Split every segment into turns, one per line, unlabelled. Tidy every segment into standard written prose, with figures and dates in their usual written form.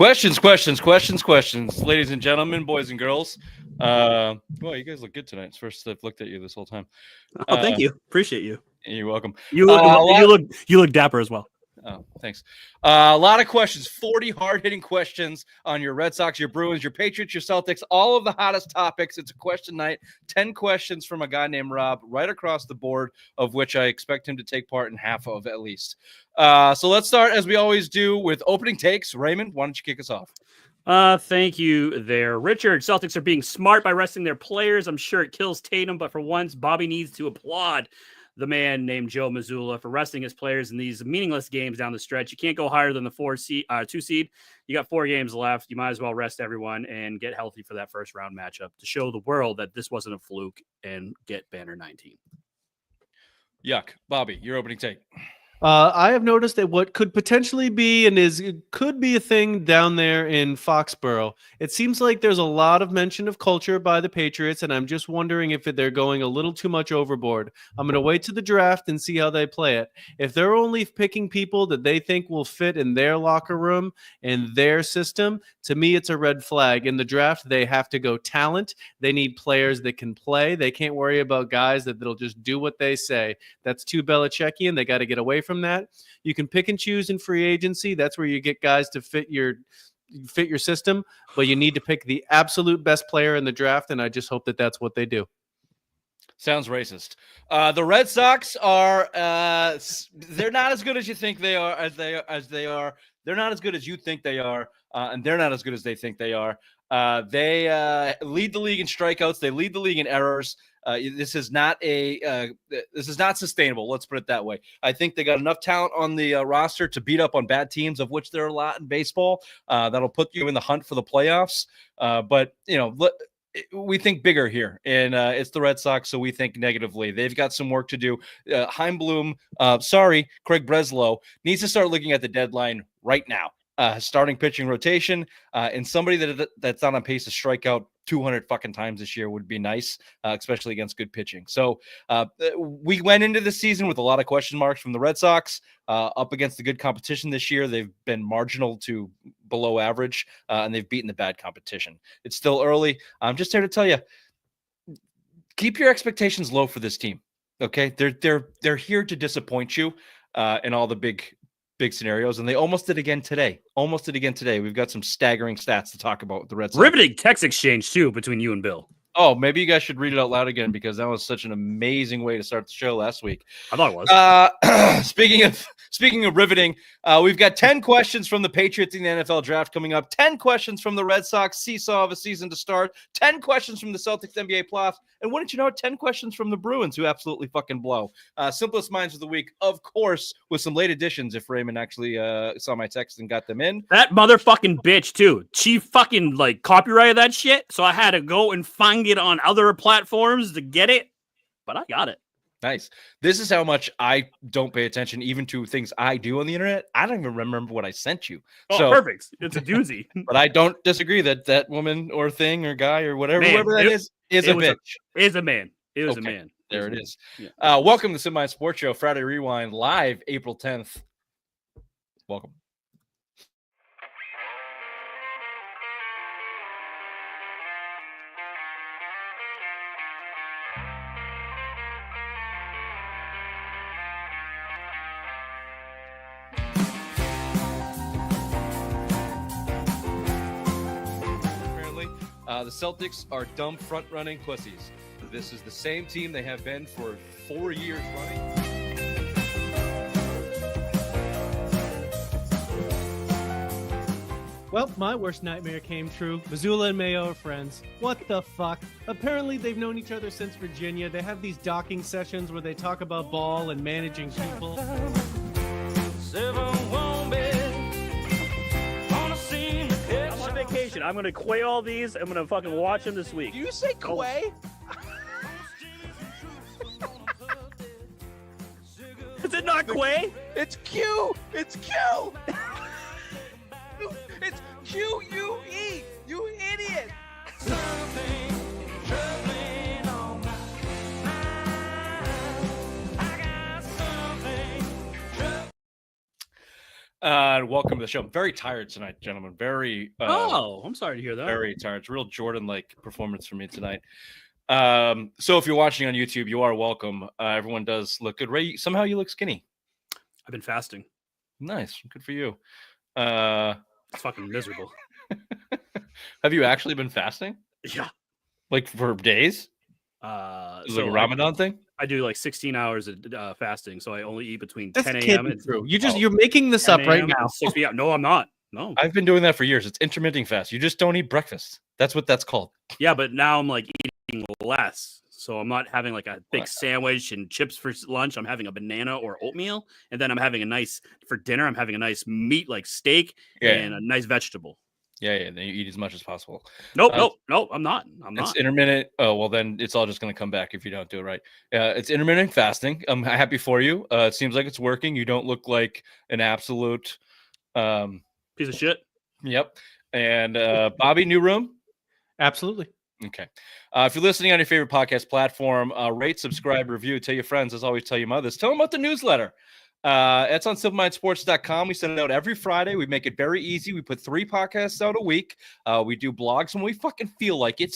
Questions, ladies and gentlemen, boys and girls. Well, you guys look good tonight. It's first I've looked at you this whole time.
Oh, thank you. Appreciate you.
You're welcome.
You look dapper as well.
Oh, thanks. A lot of questions, 40 hard-hitting questions on your Red Sox, your Bruins, your Patriots, your Celtics, all of the hottest topics. It's a question night. 10 questions from a guy named Rob right across the board, of which I expect him to take part in half of at least. So let's start, as we always do, with opening takes. Raymond, why don't you kick us off?
Thank you there, Richard. Celtics are being smart by resting their players. I'm sure it kills Tatum, but for once, Bobby needs to applaud the man named Joe Mazzulla for resting his players in these meaningless games down the stretch. You can't go higher than the 2 seed. You got 4 games left. You might as well rest everyone and get healthy for that first round matchup to show the world that this wasn't a fluke and get banner 19.
Yuck. Bobby, your opening take.
I have noticed that what could potentially be could be a thing down there in Foxborough. It seems like there's a lot of mention of culture by the Patriots, and I'm just wondering if they're going a little too much overboard. I'm going to wait to the draft and see how they play it. If they're only picking people that they think will fit in their locker room and their system, to me, it's a red flag. In the draft, they have to go talent. They need players that can play. They can't worry about guys that'll just do what they say. That's too Belichickian. They got to get away from that. You can pick and choose in free agency. That's where you get guys to fit your system, but you need to pick the absolute best player in the draft, and I just hope that that's what they do.
Sounds racist. The Red Sox are they're not as good as you think they are, as they are. They're not as good as you think they are, and they're not as good as they think they are. They lead the league in strikeouts. They lead the league in errors. This is not sustainable. Let's put it that way. I think they got enough talent on the roster to beat up on bad teams, of which there are a lot in baseball. That'll put you in the hunt for the playoffs. But we think bigger here, and it's the Red Sox, so we think negatively. They've got some work to do. Craig Breslow needs to start looking at the deadline right now. Starting pitching rotation, and somebody that's not on pace to strike out 200 fucking times this year would be nice, especially against good pitching. So we went into the season with a lot of question marks from the Red Sox up against the good competition this year. They've been marginal to below average, and they've beaten the bad competition. It's still early. I'm just here to tell you, keep your expectations low for this team. Okay, they're here to disappoint you in all the big scenarios, and they almost did again today. We've got some staggering stats to talk about with the Red Sox.
Riveting text exchange too between you and Bill.
Oh, maybe you guys should read it out loud again, because that was such an amazing way to start the show last week.
I thought it
was. Speaking of riveting, we've got 10 questions from the Patriots in the NFL draft coming up, 10 questions from the Red Sox seesaw of a season to start, 10 questions from the Celtics NBA playoffs, and wouldn't you know it, 10 questions from the Bruins, who absolutely fucking blow. Simplest minds of the week, of course, with some late additions if Raymond actually saw my text and got them in.
That motherfucking bitch, too. She fucking, copyrighted that shit, so I had to go and find it on other platforms to get it, but I got it.
Nice. This is how much I don't pay attention even to things I do on the internet. I don't even remember what I sent you.
Oh, so perfect. It's a doozy.
But I don't disagree that woman or thing or guy or whoever that is a bitch.
Is a man. It was a man.
There it is. Yeah. Welcome to Semi Sports Show Friday Rewind, live April 10th. Welcome. The Celtics are dumb front-running pussies. This is the same team they have been for 4 years running.
Well, my worst nightmare came true. Mazzulla and Mayo are friends. What the fuck? Apparently they've known each other since Virginia. They have these docking sessions where they talk about ball and managing people.
Vacation. I'm gonna quay all these. I'm gonna fucking watch them this week.
Do you say quay?
Is it not quay?
It's Q. It's Q. It's Q-U-E. You idiot. Welcome to the show. I'm very tired tonight, gentlemen. Very.
I'm sorry to hear that.
Very tired. It's a real Jordan-like performance for me tonight. So if you're watching on YouTube, you are welcome. Everyone does look good. Ray, somehow you look skinny.
I've been fasting.
Nice. Good for you.
It's fucking miserable.
Have you actually been fasting?
Yeah.
Like for days? Is it like a Ramadan thing?
I do like 16 hours of fasting, so I only eat between
That's
10 a.m. and
true. You're making this up right now.
6 p.m. No, I'm not. No.
I've been doing that for years. It's intermittent fast. You just don't eat breakfast. That's what that's called.
Yeah, but now I'm like eating less. So I'm not having like a big sandwich and chips for lunch. I'm having a banana or oatmeal. And then I'm having for dinner, I'm having a nice meat like steak and a nice vegetable.
Yeah. Then you eat as much as possible.
Nope. I'm not.
It's intermittent. Oh, well, then it's all just going to come back if you don't do it right. It's intermittent fasting. I'm happy for you. It seems like it's working. You don't look like an absolute
piece of shit.
Yep. And Bobby, new room?
Absolutely.
Okay. If you're listening on your favorite podcast platform, rate, subscribe, review, tell your friends. As always, tell your mothers. Tell them about the newsletter. It's on simplemindsports.com. We send it out every Friday. We make it very easy. We put 3 podcasts out a week. We do blogs when we fucking feel like it.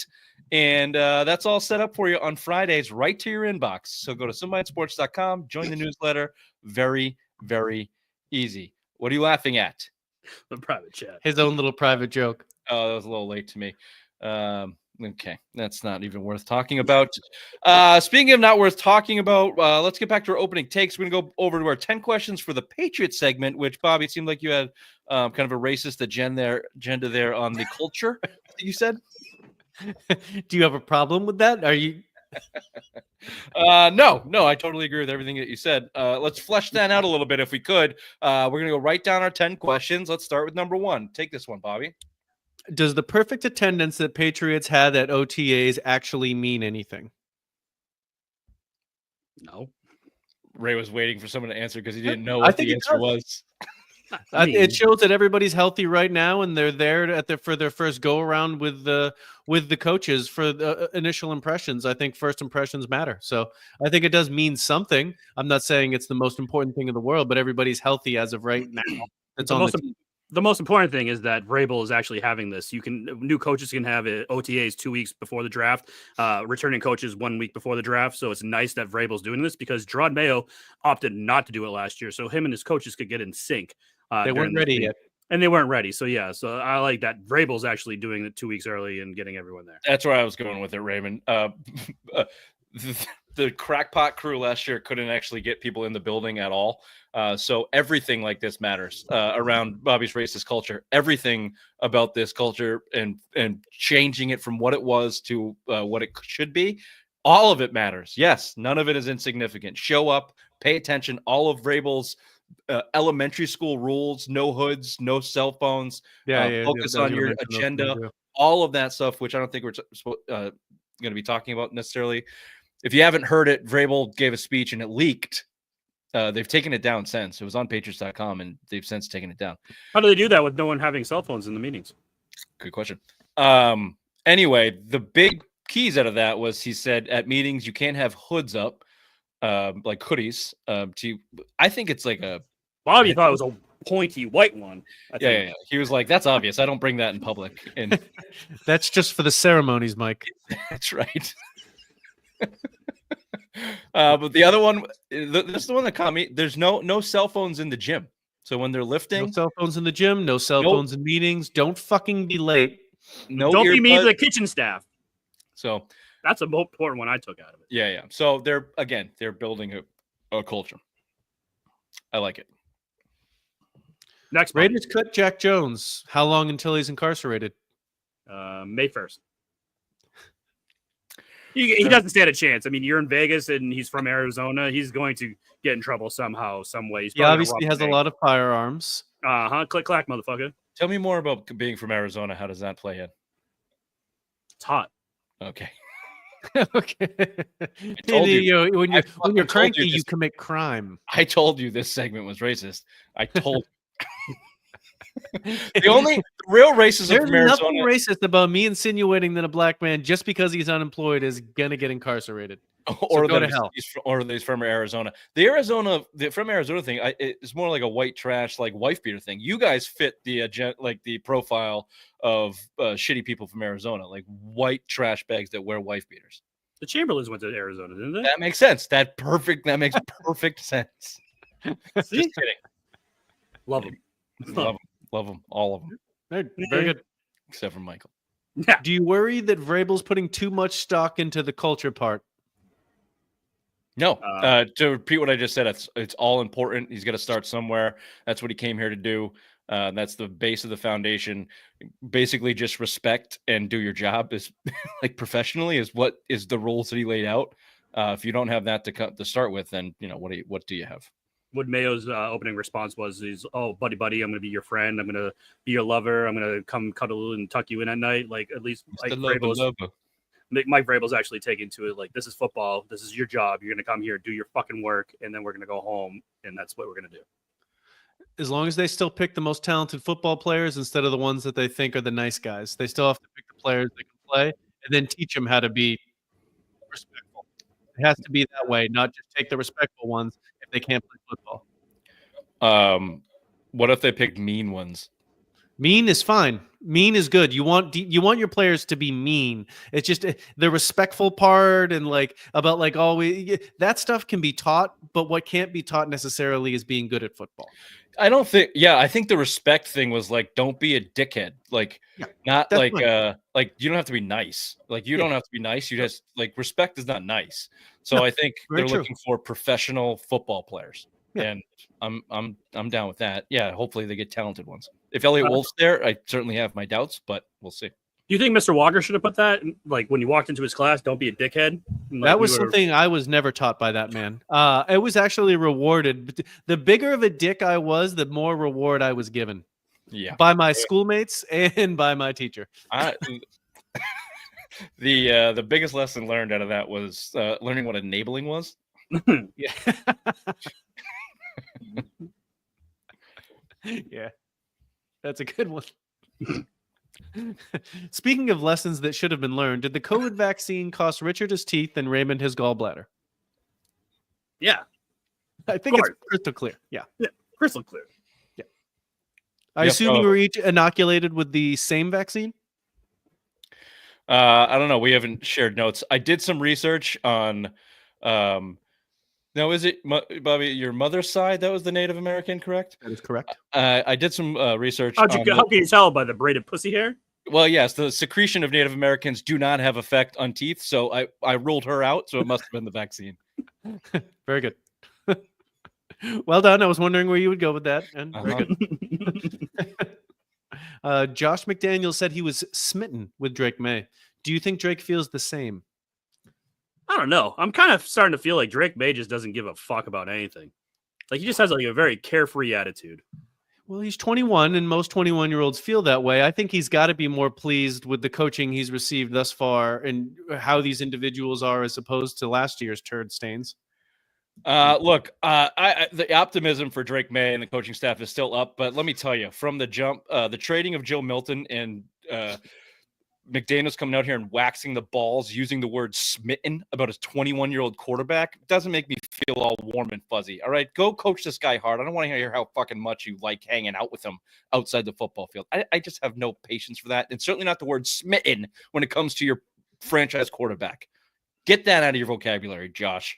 And that's all set up for you on Fridays right to your inbox. So go to simplemindsports.com, join the newsletter. Very, very easy. What are you laughing at?
The private chat.
His own little private joke.
Oh, that was a little late to me. Okay, that's not even worth talking about. Speaking of not worth talking about, let's get back to our opening takes. We're going to go over to our 10 questions for the Patriots segment, which, Bobby, it seemed like you had kind of a racist agenda there on the culture, you said?
Do you have a problem with that? Are you...
No, I totally agree with everything that you said. Let's flesh that out a little bit if we could. We're going to go right down our 10 questions. Let's start with number 1. Take this one, Bobby.
Does the perfect attendance that Patriots had at OTAs actually mean anything?
No.
Ray was waiting for someone to answer because he didn't know what the answer was.
It shows that everybody's healthy right now, and they're there for their first go around with the coaches for the initial impressions. I think first impressions matter, so I think it does mean something. I'm not saying it's the most important thing in the world, but everybody's healthy as of right now. It's on the team.
The most important thing is that Vrabel is actually having this. New coaches can have OTAs 2 weeks before the draft, returning coaches 1 week before the draft. So it's nice that Vrabel's doing this because Gerard Mayo opted not to do it last year. So him and his coaches could get in sync.
They weren't ready yet.
And they weren't ready. So so I like that Vrabel's actually doing it 2 weeks early and getting everyone there.
That's where I was going with it, Raymond. The crackpot crew last year couldn't actually get people in the building at all. So everything like this matters around Bobby's racist culture. Everything about this culture and changing it from what it was to what it should be. All of it matters. Yes, none of it is insignificant. Show up, pay attention. All of Vrabel's elementary school rules: no hoods, no cell phones. Focus on your agenda. All of that stuff, which I don't think we're going to be talking about necessarily. If you haven't heard it, Vrabel gave a speech and it leaked. They've taken it down since. It was on Patriots.com, and they've since taken it down.
How do they do that with no one having cell phones in the meetings?
Good question. Anyway, the big keys out of that was he said at meetings you can't have hoods up, like hoodies. I think it's like a...
Bobby thought it was a pointy white one.
Yeah. He was like, that's obvious. I don't bring that in public. And
that's just for the ceremonies, Mike.
That's right. But the other one, this is the one that caught me. There's no cell phones in the gym. So when they're lifting,
no cell phones in the gym, no cell phones in meetings. Don't fucking be late.
Don't be mean to the kitchen staff.
So
that's a most important one I took out of it.
Yeah. So they're building a culture. I like it.
Next,
Raiders cut Jack Jones. How long until he's incarcerated?
May 1st. He doesn't stand a chance. I mean, you're in Vegas and he's from Arizona. He's going to get in trouble somehow, some way.
He obviously has a lot of firearms.
Click, clack, motherfucker.
Tell me more about being from Arizona. How does that play in?
It's hot.
Okay.
Okay. When you're cranky, you commit crime.
I told you this segment was racist. I told you. The real racism
There's
from
nothing
Arizona,
racist about me insinuating that a black man, just because he's unemployed, is gonna get incarcerated.
or
go
that
to hell.
he's from Arizona. The from Arizona thing, it's more like a white trash, like wife beater thing. You guys fit the like the profile of shitty people from Arizona, like white trash bags that wear wife beaters.
The Chamberlains went to Arizona, didn't they?
That makes sense. That makes perfect sense. Just
See?
kidding.
Love them.
Love them, all of them,
Very good.
except for Michael.
Yeah.
Do you worry that Vrabel's putting too much stock into the culture part?
No, to repeat what I just said, it's all important. He's got to start somewhere. That's what he came here to do. That's the base of the foundation. Basically, just respect and do your job is like professionally is what is the rules that he laid out. If you don't have that to start with, then what do you have?
What Mayo's opening response was, "Oh, buddy, I'm going to be your friend. I'm going to be your lover. I'm going to come cuddle and tuck you in at night." Like at least Mike Vrabel's actually taking to it like, this is football. This is your job. You're going to come here, do your fucking work, and then we're going to go home, and that's what we're going to do.
As long as they still pick the most talented football players instead of the ones that they think are the nice guys. They still have to pick the players that can play and then teach them how to be respectful. It has to be that way, not just take the respectful ones if they can't play football.
What if they picked mean ones?
Mean is fine. Mean is good. You want your players to be mean. It's just the respectful part and that stuff can be taught, but what can't be taught necessarily is being good at football.
I think the respect thing was like, don't be a dickhead. Like, not like fine. Like you don't have to be nice. Like you don't have to be nice. You just like respect is not nice. So I think they're looking for professional football players. Yeah. And I'm down with that. Yeah, hopefully they get talented ones. If Elliot Wolf's there, I certainly have my doubts, but we'll see.
Do you think Mr. Walker should have put that, like when you walked into his class, don't be a dickhead? Like,
that was something I was never taught by that man. It was actually rewarded. The bigger of a dick I was, the more reward I was given.
Yeah,
by my schoolmates and by my teacher.
The biggest lesson learned out of that was learning what enabling was.
Yeah. Yeah. That's a good one. Speaking of lessons that should have been learned, did the COVID vaccine cost Richard his teeth and Raymond his gallbladder?
Yeah.
I think it's crystal clear. Yeah.
Yeah. Crystal clear.
Yeah. I assume you were each inoculated with the same vaccine?
I don't know. We haven't shared notes. I did some research on now, is it, Bobby, your mother's side that was the Native American, correct?
That is correct.
I did some research.
How can you tell by the braided pussy hair?
Well, yes, the secretion of Native Americans do not have effect on teeth, so I ruled her out, so it must have been the vaccine.
Very good. Well done. I was wondering where you would go with that. And very good. Josh McDaniel said he was smitten with Drake May. Do you think Drake feels the same?
I don't know. I'm kind of starting to feel like Drake May just doesn't give a fuck about anything. Like he just has like a very carefree attitude.
Well, he's 21, and most 21-year-olds feel that way. I think he's got to be more pleased with the coaching he's received thus far and how these individuals are as opposed to last year's turd stains.
Look, the optimism for Drake May and the coaching staff is still up, but let me tell you, from the jump, the trading of Joe Milton and McDaniels coming out here and waxing the balls using the word smitten about his 21-year-old quarterback doesn't make me feel all warm and fuzzy. All right, go coach this guy hard. I don't want to hear how fucking much you like hanging out with him outside the football field. I just have no patience for that. And certainly not the word smitten when it comes to your franchise quarterback. Get that out of your vocabulary, Josh.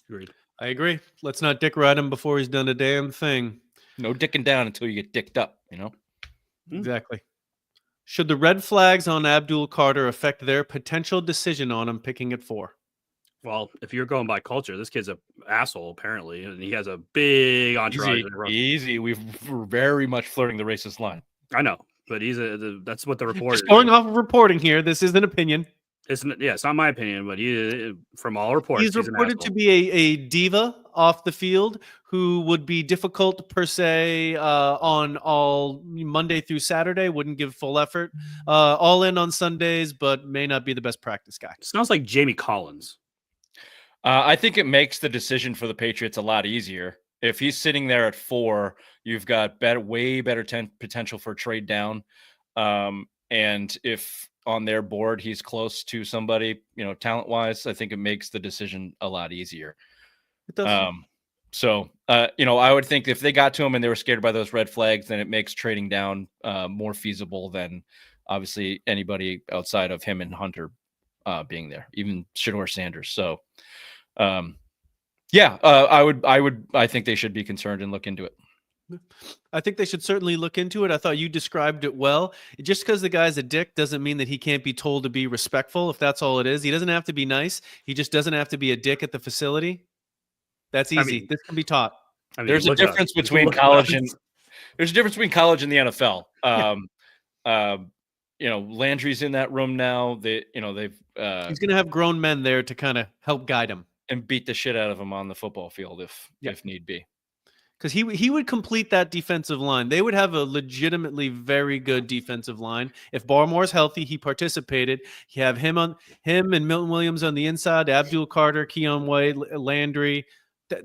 Agreed.
I agree. Let's not dick ride him before he's done a damn thing.
No dicking down until you get dicked up, you know?
Exactly. Should the red flags on Abdul Carter affect their potential decision on him picking at 4?
Well, if you're going by culture, this kid's an asshole, apparently, and he has a big entourage.
Easy. We're very much flirting the racist line.
I know, but that's what the report is.
Just going off of reporting here, this is an opinion.
It's not my opinion, but from all reports,
he's reported to be a diva off the field who would be difficult per se on all Monday through Saturday, wouldn't give full effort, all in on Sundays, but may not be the best practice guy.
Sounds like Jamie Collins.
I think it makes the decision for the Patriots a lot easier If he's sitting there at 4, you've got way better potential for trade down. And if on their board he's close to somebody, talent wise, I think it makes the decision a lot easier.
It does.
So, I would think if they got to him and they were scared by those red flags, then it makes trading down more feasible than obviously anybody outside of him and Hunter being there, even Shedeur Sanders. So, I think they should be concerned and look into it.
I think they should certainly look into it. I thought you described it well. Just because the guy's a dick doesn't mean that he can't be told to be respectful, if that's all it is. He doesn't have to be nice. He just doesn't have to be a dick at the facility. That's easy. This can be taught.
There's a difference between college and the NFL. Landry's in that room now. He's going
to have grown men there to kind of help guide him
and beat the shit out of him on the football field if need be.
Because he would complete that defensive line. They would have a legitimately very good defensive line. If Barmore's healthy, he participated. You have him and Milton Williams on the inside, Abdul Carter, Keon White, Landry.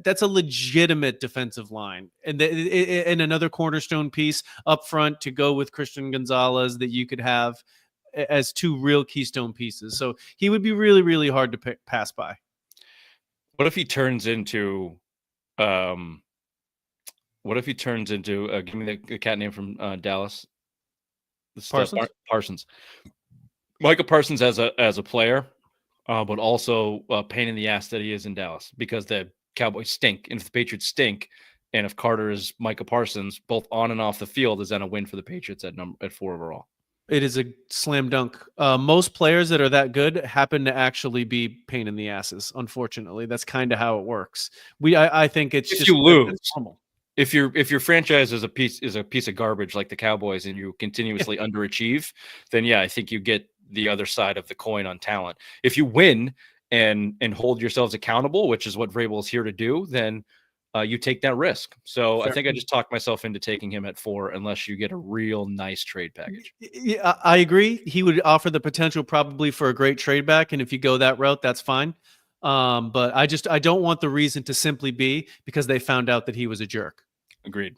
That's a legitimate defensive line. And another cornerstone piece up front to go with Christian Gonzalez that you could have as 2 real keystone pieces. So he would be really, really hard to pass by.
What if he turns into give me the cat name from Dallas? Parsons. Micah Parsons as a player, but also a pain in the ass that he is in Dallas because the Cowboys stink. And if the Patriots stink, and if Carter is Micah Parsons, both on and off the field, is that a win for the Patriots at 4 overall?
It is a slam dunk. Most players that are that good happen to actually be pain in the asses. Unfortunately, that's kind of how it works. I think it's
if you lose. Normal. If your franchise is a piece of garbage like the Cowboys and you continuously underachieve, then I think you get the other side of the coin on talent. If you win and hold yourselves accountable, which is what Vrabel is here to do, then you take that risk. So I think I just talked myself into taking him at 4 unless you get a real nice trade package.
Yeah, I agree. He would offer the potential probably for a great trade back, and if you go that route, that's fine. But I don't want the reason to simply be because they found out that he was a jerk.
Agreed.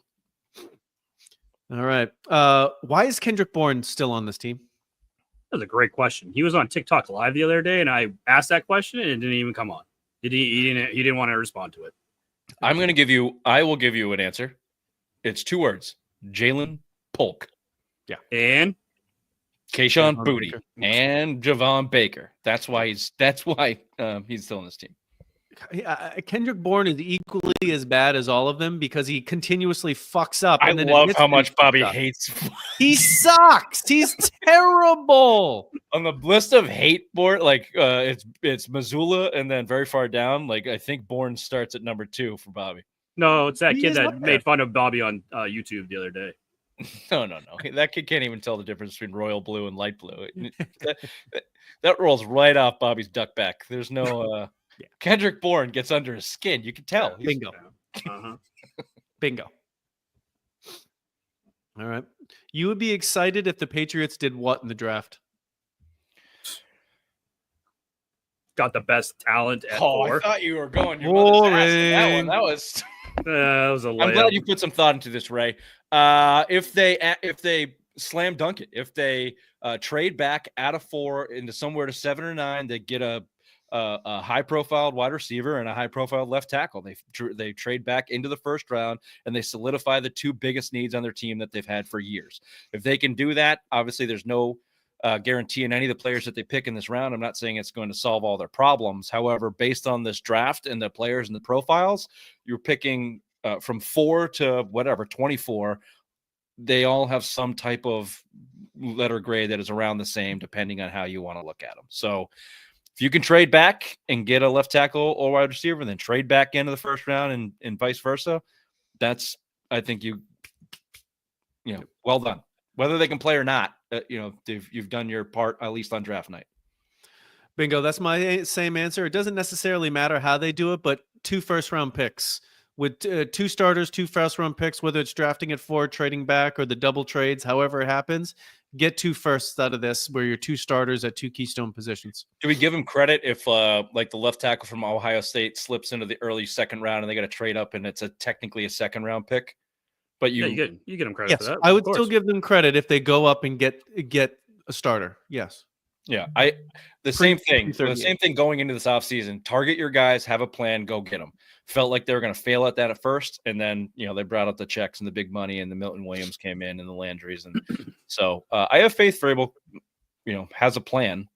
All right. Why is Kendrick Bourne still on this team?
That was a great question. He was on TikTok Live the other day, and I asked that question, and it didn't even come on. He didn't want to respond to it.
I will give you an answer. It's 2 words: Jalen Polk.
Yeah, and
Keyshawn Booty and Javon Baker. That's why he's still on this team.
Kendrick Bourne is equally as bad as all of them because he continuously fucks up.
I love how much Bobby hates.
He sucks. He's terrible.
On the list of hate board, it's Missoula and then very far down. I think Bourne starts at number 2 for Bobby.
No, it's that kid that made fun of Bobby on YouTube the other day.
No. That kid can't even tell the difference between royal blue and light blue. that rolls right off Bobby's duck back. There's no. Yeah. Kendrick Bourne gets under his skin. You can tell.
Bingo. Bingo. All right. You would be excited if the Patriots did what in the draft?
Got the best talent at 4.
I thought you were going your mother's ass in that one. That was
a layup.
I'm glad you put some thought into this, Ray. If they slam dunk it, if they trade back out of 4 into somewhere to 7 or 9, they get a high-profile wide receiver and a high-profile left tackle. They trade back into the first round and they solidify the 2 biggest needs on their team that they've had for years. If they can do that, obviously there's no guarantee in any of the players that they pick in this round. I'm not saying it's going to solve all their problems. However, based on this draft and the players and the profiles, you're picking from 4 to 24. They all have some type of letter grade that is around the same, depending on how you want to look at them. So if you can trade back and get a left tackle or wide receiver and then trade back into the first round and vice versa, that's, I think well done. Whether they can play or not, you've done your part, at least on draft night.
Bingo. That's my same answer. It doesn't necessarily matter how they do it, but 2 first-round picks with 2 starters, 2 first-round picks, whether it's drafting at 4, trading back, or the double trades, however it happens, get 2 firsts out of this, where you're 2 starters at 2 keystone positions.
Do we give him credit if like the left tackle from Ohio State slips into the early second round and they got to trade up and it's technically a second round pick? But
you get him credit for that.
I would still give them credit if they go up and get a starter. Yes.
Yeah, the same thing going into this offseason. Target your guys, have a plan, go get them. Felt like they were going to fail at that at first, and then they brought out the checks and the big money, and the Milton Williams came in and the Landrys, and so I have faith Vrabel, has a plan.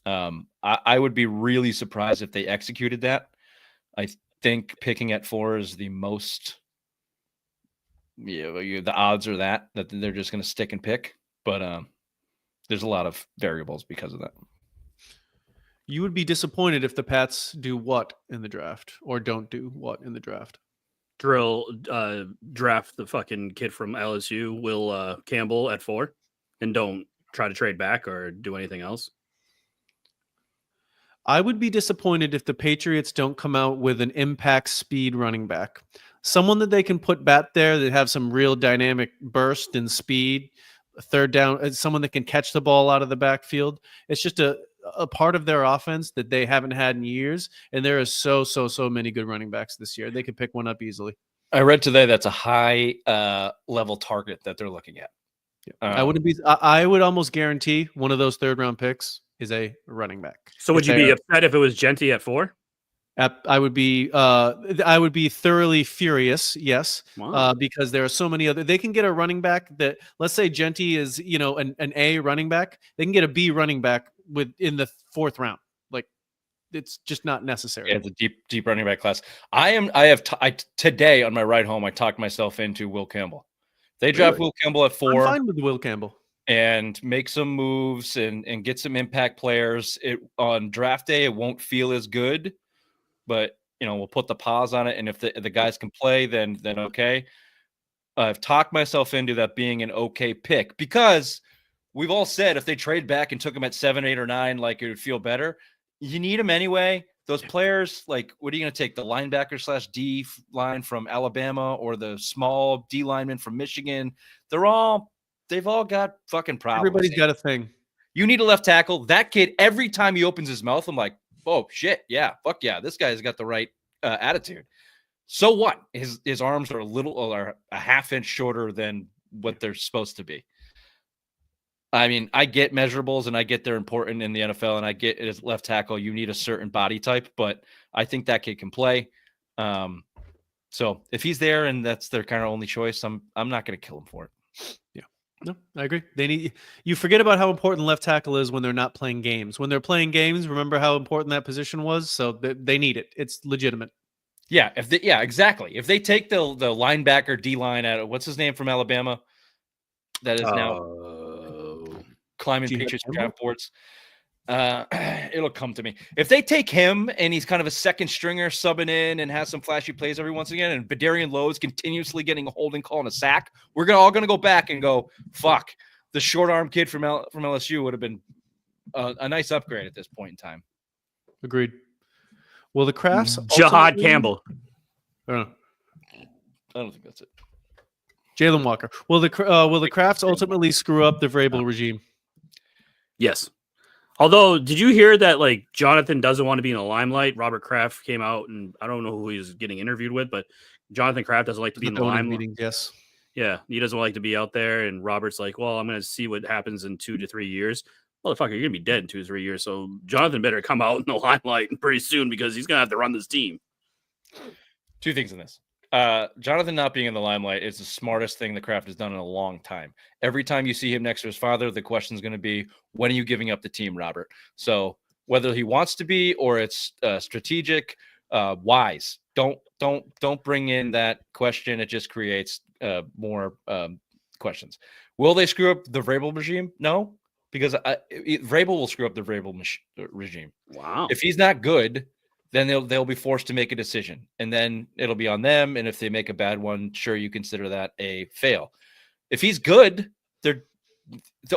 I would be really surprised if they executed that. I think picking at 4 is the most. The odds are that they're just going to stick and pick, but there's a lot of variables because of that.
You would be disappointed if the Pats do what in the draft or don't do what in the draft?
Draft the fucking kid from LSU, Will Campbell, at 4, and don't try to trade back or do anything else.
I would be disappointed if the Patriots don't come out with an impact speed running back. Someone that they can put back there that have some real dynamic burst and speed. Third down, someone that can catch the ball out of the backfield. It's just a part of their offense that they haven't had in years, and there is so many good running backs this year. They could pick one up easily.
I read today that's a high level target that they're looking at.
I would almost guarantee one of those 3rd round picks is a running back.
So would you be upset if it was Genty at 4?
I would be thoroughly furious, yes,
wow.
Because there are so many other. They can get a running back that, let's say Genty is an A running back. They can get a B running back in the 4th round. Like, it's just not necessary.
Yeah, it's a deep running back class. Today on my ride home, I talked myself into Will Campbell. They draft Will Campbell at 4.
I'm fine with Will Campbell.
And make some moves and get some impact players. On draft day, it won't feel as good. But, we'll put the pause on it. And if the guys can play, then okay. I've talked myself into that being an okay pick because we've all said if they trade back and took him at 7, 8, or 9, like, it would feel better. You need him anyway. Those players, like, what are you going to take? The linebacker / D line from Alabama or the small D lineman from Michigan? They've all got fucking problems.
Everybody's got a thing.
You need a left tackle. That kid, every time he opens his mouth, I'm like, oh shit, yeah, fuck yeah, this guy's got the right attitude. So what? His arms are a half inch shorter than what they're supposed to be. I mean, I get measurables and I get they're important in the NFL, and I get it as left tackle you need a certain body type, but I think that kid can play. So if he's there and that's their kind of only choice, I'm not going to kill him for it.
Yeah. No, I agree. You forget about how important left tackle is when they're not playing games. When they're playing games, remember how important that position was? So they need it. It's legitimate.
Yeah, exactly. If they take the linebacker D line out of what's his name from Alabama, that is now climbing Patriots draft boards. It'll come to me. If they take him and he's kind of a second stringer subbing in and has some flashy plays every once again, and Badarian Lowe's continuously getting a holding call and a sack, we're all going to go back and go, fuck, the short arm kid from LSU would have been a nice upgrade at this point in time.
Agreed. Well, the Crafts,
Jahad Campbell.
I don't think that's it.
Jalen Walker. Will the Crafts ultimately screw up the Vrabel regime?
Yes. Although, did you hear that, like, Jonathan doesn't want to be in the limelight? Robert Kraft came out, and I don't know who he's getting interviewed with, but Jonathan Kraft doesn't like to be in the limelight.
Meetings, yes.
Yeah, he doesn't like to be out there, and Robert's like, well, I'm going to see what happens in 2 to 3 years. Motherfucker, you're going to be dead in 2 to 3 years, so Jonathan better come out in the limelight pretty soon because he's going to have to run this team.
2 things in this. Jonathan not being in the limelight is the smartest thing the Kraft has done in a long time. Every time you see him next to his father, the question is going to be, when are you giving up the team, Robert? So whether he wants to be or it's strategic, wise. Don't bring in that question. It just creates more questions. Will they screw up the Vrabel regime? No, because Vrabel will screw up the Vrabel regime.
Wow.
If he's not good, then they'll be forced to make a decision, and then it'll be on them. And if they make a bad one, sure, you consider that a fail. If he's good, the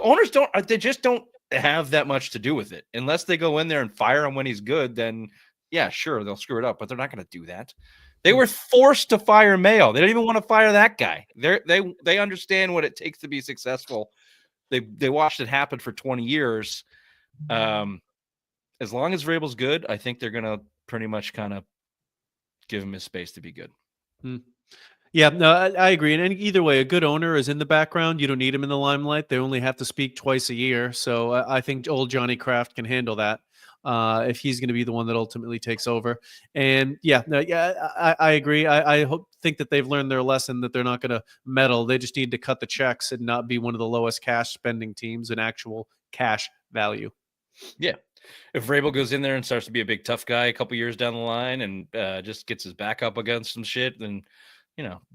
owners just don't have that much to do with it. Unless they go in there and fire him when he's good, then yeah, sure, they'll screw it up, but they're not going to do that. They were forced to fire Mayo. They don't even want to fire that guy. They understand what it takes to be successful. They watched it happen for 20 years. As long as Vrabel's good, I think they're going to pretty much kind of give him his space to be good.
Yeah, no, I agree. And either way, a good owner is in the background. You don't need him in the limelight. They only have to speak twice a year. So I think old Johnny Kraft can handle that if he's going to be the one that ultimately takes over. And I agree. I think that they've learned their lesson, that they're not going to meddle. They just need to cut the checks and not be one of the lowest cash spending teams in actual cash value.
Yeah. If Vrabel goes in there and starts to be a big tough guy a couple years down the line and just gets his back up against some shit, then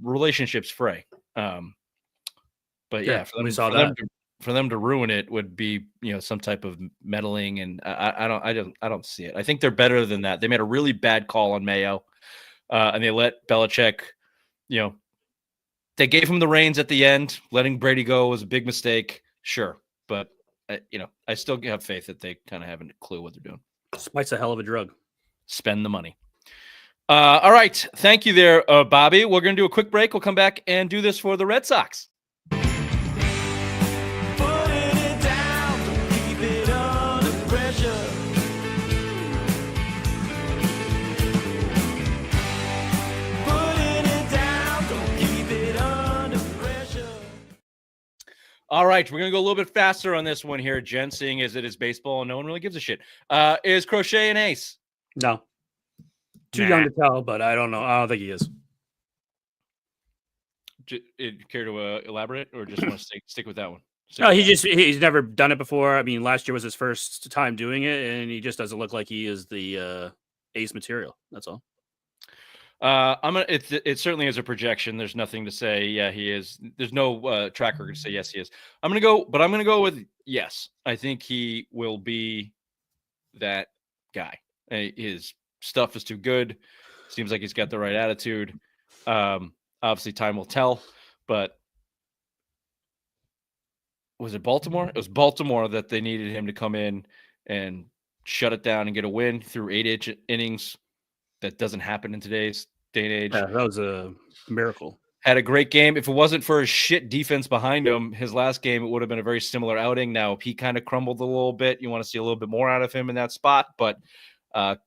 relationships fray. But yeah, for them to ruin it would be some type of meddling, and I don't see it. I think they're better than that. They made a really bad call on Mayo, and they let Belichick. They gave him the reins at the end. Letting Brady go was a big mistake, sure, but. I still have faith that they kind of have a clue what they're doing.
Spite's a hell of a drug.
Spend the money. All right. Thank you there, Bobby. We're going to do a quick break. We'll come back and do this for the Red Sox. All right, we're going to go a little bit faster on this one here, Jen, seeing as it is baseball and no one really gives a shit. Is Crochet an ace?
No. Too young to tell, but I don't know. I don't think he is.
Care to elaborate, or just want to stick with that one?
No, he's never done it before. I mean, last year was his first time doing it, and he just doesn't look like he is the ace material. That's all.
It certainly is a projection. There's nothing to say. Yeah, he is. There's no tracker to say yes, he is. I'm gonna go with yes. I think he will be that guy. His stuff is too good. Seems like he's got the right attitude. Obviously, time will tell. But was it Baltimore? It was Baltimore that they needed him to come in and shut it down and get a win through 8 innings. That doesn't happen in today's day and age.
Yeah, that was a miracle.
Had a great game. If it wasn't for his shit defense behind him, his last game, it would have been a very similar outing. Now, if he kind of crumbled a little bit, you want to see a little bit more out of him in that spot, but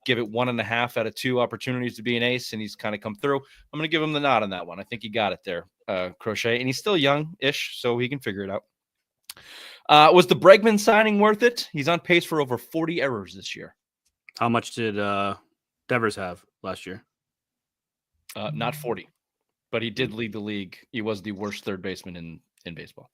give it 1.5 out of 2 opportunities to be an ace, and he's kind of come through. I'm going to give him the nod on that one. I think he got it there, Crochet, and he's still young-ish, so he can figure it out. Was the Bregman signing worth it? He's on pace for over 40 errors this year.
How much did Devers have last year?
Not 40, but he did lead the league. He was the worst third baseman in baseball.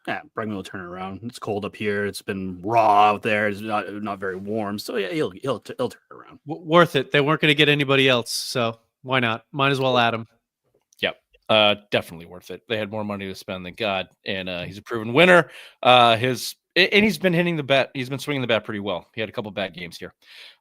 Yeah, Bregman will turn it around. It's cold up here. It's been raw out there. It's not very warm. So yeah, he'll turn it around.
Worth it. They weren't going to get anybody else, so why not? Might as well add him.
Yep, definitely worth it. They had more money to spend than God, and he's a proven winner. He's been hitting the bat. He's been swinging the bat pretty well. He had a couple bad games here.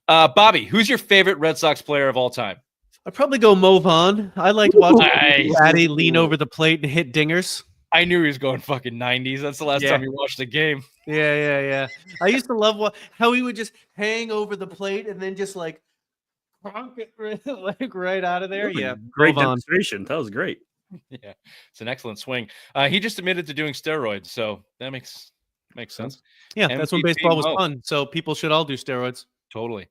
Bobby, who's your favorite Red Sox player of all time?
I'd probably go Mo Vaughn. I liked watching Daddy lean over the plate and hit dingers.
I knew he was going fucking 90s. That's the last time you watched the game.
Yeah. I used to love how he would just hang over the plate and then just like cronk it right out of there. Yeah,
great demonstration. That was great.
Yeah, it's an excellent swing. He just admitted to doing steroids, so that makes sense.
Yeah, that's when baseball was fun. So people should all do steroids.
Totally.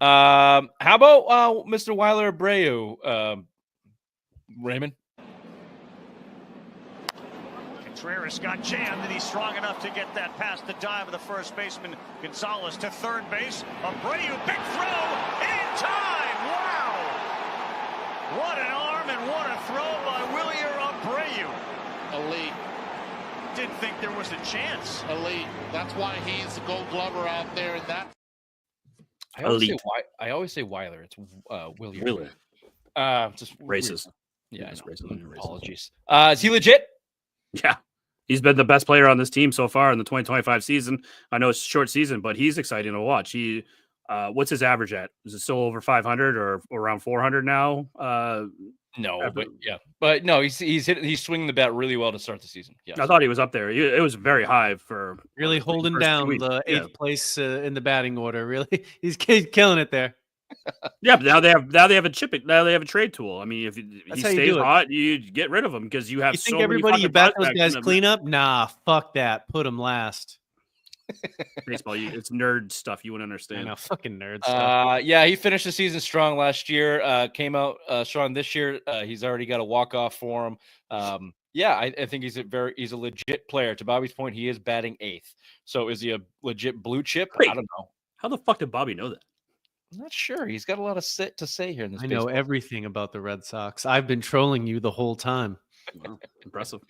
How about Mr. Weiler Abreu, Raymond?
Contreras got jammed, and he's strong enough to get that past the dive of the first baseman Gonzalez to third base. Abreu, big throw in time. Wow! What an arm and what a throw by Wilyer Abreu.
Elite.
Didn't think there was a chance.
Elite. That's why he's the Gold Glover out there, and that.
I always say Weiler. It's Willier.
Really?
Just
racist.
Yeah,
racist.
Apologies. Is he legit?
Yeah. He's been the best player on this team so far in the 2025 season. I know it's a short season, but he's exciting to watch. He, what's his average at? Is it still over 500 or around 400 now?
No, but no, he's swinging the bat really well to start the season. Yeah,
I thought he was up there. It was very high for
really holding down the 8th place in the batting order. Really, he's killing it there.
Yeah, but now they have a chip. Now they have a trade tool. I mean, if he
That's how you
stays
do it.
hot, you get rid of him because you have
You
so
think
many
everybody you
fucking
bat those
prospects
guys
in the
clean up? Nah, fuck that. Put them last.
baseball. It's nerd stuff you wouldn't
I
understand.
know, fucking nerd stuff.
Yeah, he finished the season strong last year. Came out strong this year. He's already got a walk-off for him. Yeah, I think he's a legit player. To Bobby's point, he is batting 8th. So is he a legit blue chip?
Wait.
I don't know.
How the fuck did Bobby know that?
I'm not sure. He's got a lot of to say here in this.
I know
baseball.
everything about the Red Sox. I've been trolling you the whole time.
Wow, impressive.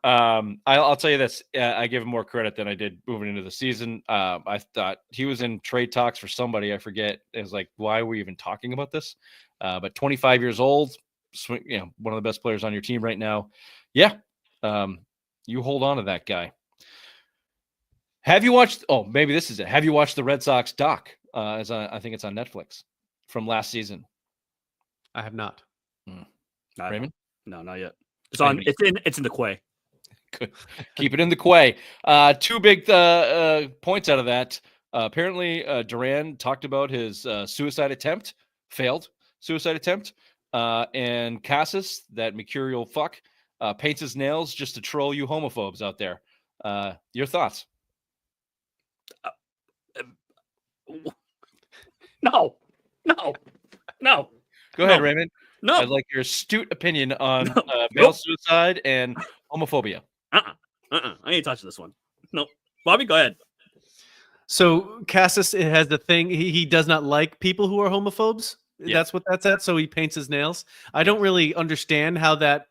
I'll tell you this. I give him more credit than I did moving into the season. I thought he was in trade talks for somebody. I forget. It was like, why are we even talking about this? But 25 years old, one of the best players on your team right now. Yeah. You hold on to that guy. Have you watched? Oh, maybe this is it. Have you watched the Red Sox doc? I think it's on Netflix from last season.
I have not.
Raymond?
No, not yet. It's in the Quay.
Good. Keep it in the Quay. 2 big points out of that. Apparently, Duran talked about his failed suicide attempt. And Cassis, that mercurial fuck, paints his nails just to troll you homophobes out there. Your thoughts?
No.
Go ahead, Raymond.
No.
I'd like your astute opinion on male suicide and homophobia.
I ain't touching this one. No. Bobby, go ahead.
So Cassis has the thing. He does not like people who are homophobes.
Yeah.
That's what that's at. So he paints his nails. I don't really understand how that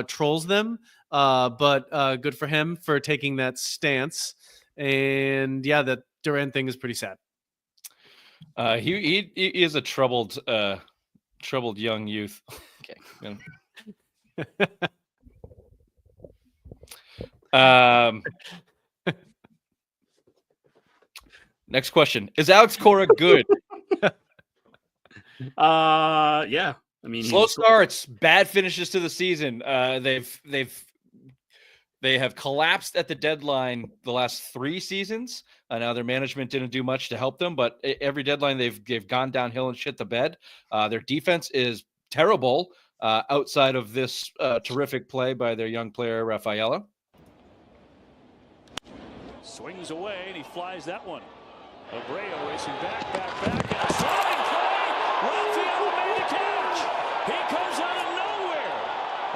trolls them. But good for him for taking that stance. And yeah, that Duran thing is pretty sad.
He is a troubled young youth. Okay. Next question: is Alex Cora good?
Yeah. I mean,
Slow starts, bad finishes to the season. They have collapsed at the deadline the last 3 seasons. Now their management didn't do much to help them, but every deadline they've gone downhill and shit the bed. Their defense is terrible outside of this terrific play by their young player Rafaela.
Swings away and he flies that one. Abreu racing back, and a sliding play. Rafaela made the catch. He comes out of nowhere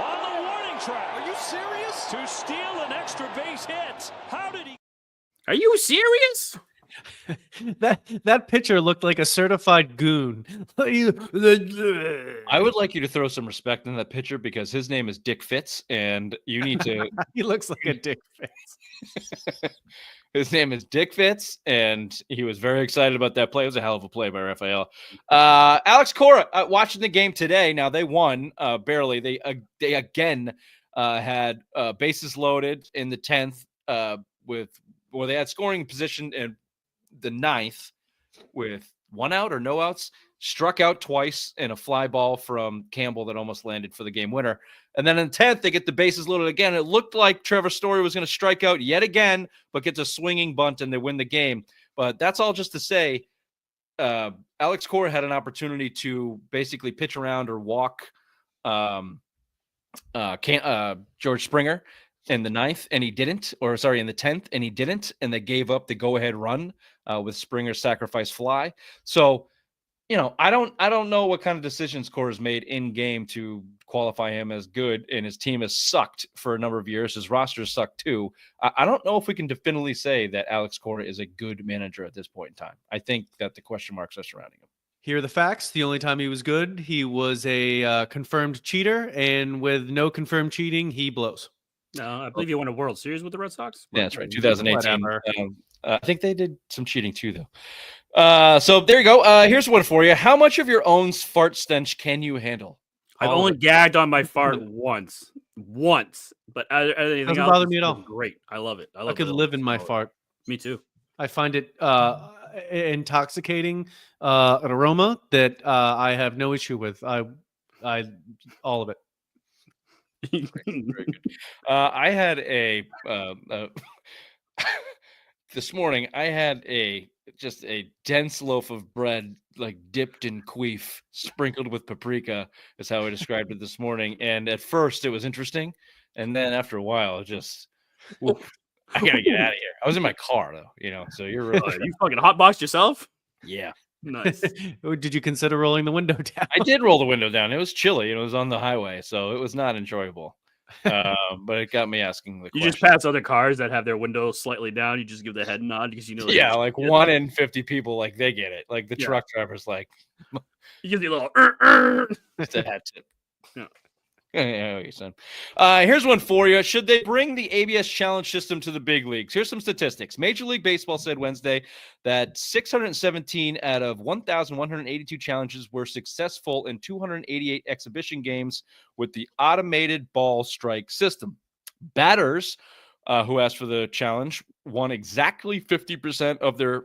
on the warning track. Are you serious? To steal an extra base hit. How did he?
Are you serious?
that pitcher looked like a certified goon.
I would like you to throw some respect in that pitcher because his name is Dick Fitz, and you need to.
He looks like a Dick Fitz.
His name is Dick Fitz, and he was very excited about that play. It was a hell of a play by Rafael. Alex Cora, watching the game today. Now they won barely. They again had bases loaded in the 10th where they had scoring position in the 9th with 1 out or no outs, struck out twice in a fly ball from Campbell that almost landed for the game winner. And then in the 10th, they get the bases loaded again. It looked like Trevor Story was going to strike out yet again, but gets a swinging bunt and they win the game. But that's all just to say Alex Cora had an opportunity to basically pitch around or walk George Springer in the 9th, and he didn't, in the 10th, and he didn't, and they gave up the go-ahead run with Springer's sacrifice fly. So, I don't know what kind of decisions Cora's made in game to qualify him as good, and his team has sucked for a number of years. His roster has sucked too. I don't know if we can definitively say that Alex Cora is a good manager at this point in time. I think that the question marks are surrounding him.
Here are the facts. The only time he was good, he was a confirmed cheater, and with no confirmed cheating, he blows.
No, I believe he won a World Series with the Red Sox.
Yeah, that's right. 2018. I think they did some cheating too, though. So there you go. Here's one for you. How much of your own fart stench can you handle?
I've only gagged on my fart once, but anything
doesn't
else
bother me at all.
Great, I love it.
I could live in my fart.
Me too.
I find it intoxicating, an aroma that I have no issue with. I all of it.
Very good. I had this morning. I had just a dense loaf of bread like dipped in queef, sprinkled with paprika, is how I described it this morning. And at first it was interesting. And then after a while, it just, oof, I got to get out of here. I was in my car though, so you're really,
You fucking hotboxed yourself?
yeah.
Nice.
Did you consider rolling the window down?
I did roll the window down. It was chilly. It was on the highway, so it was not enjoyable. But it got me asking the
You
question.
just pass other cars that have their windows slightly down. You just give the head nod because
Yeah, like 1 in 50 people, like they get it. Like the truck driver's like,
you give the little.
it's a hat tip.
Yeah.
Yeah, son. Here's one for you. Should they bring the ABS challenge system to the big leagues? Here's some statistics. Major League Baseball said Wednesday that 617 out of 1,182 challenges were successful in 288 exhibition games with the automated ball strike system. Batters who asked for the challenge won exactly 50% of their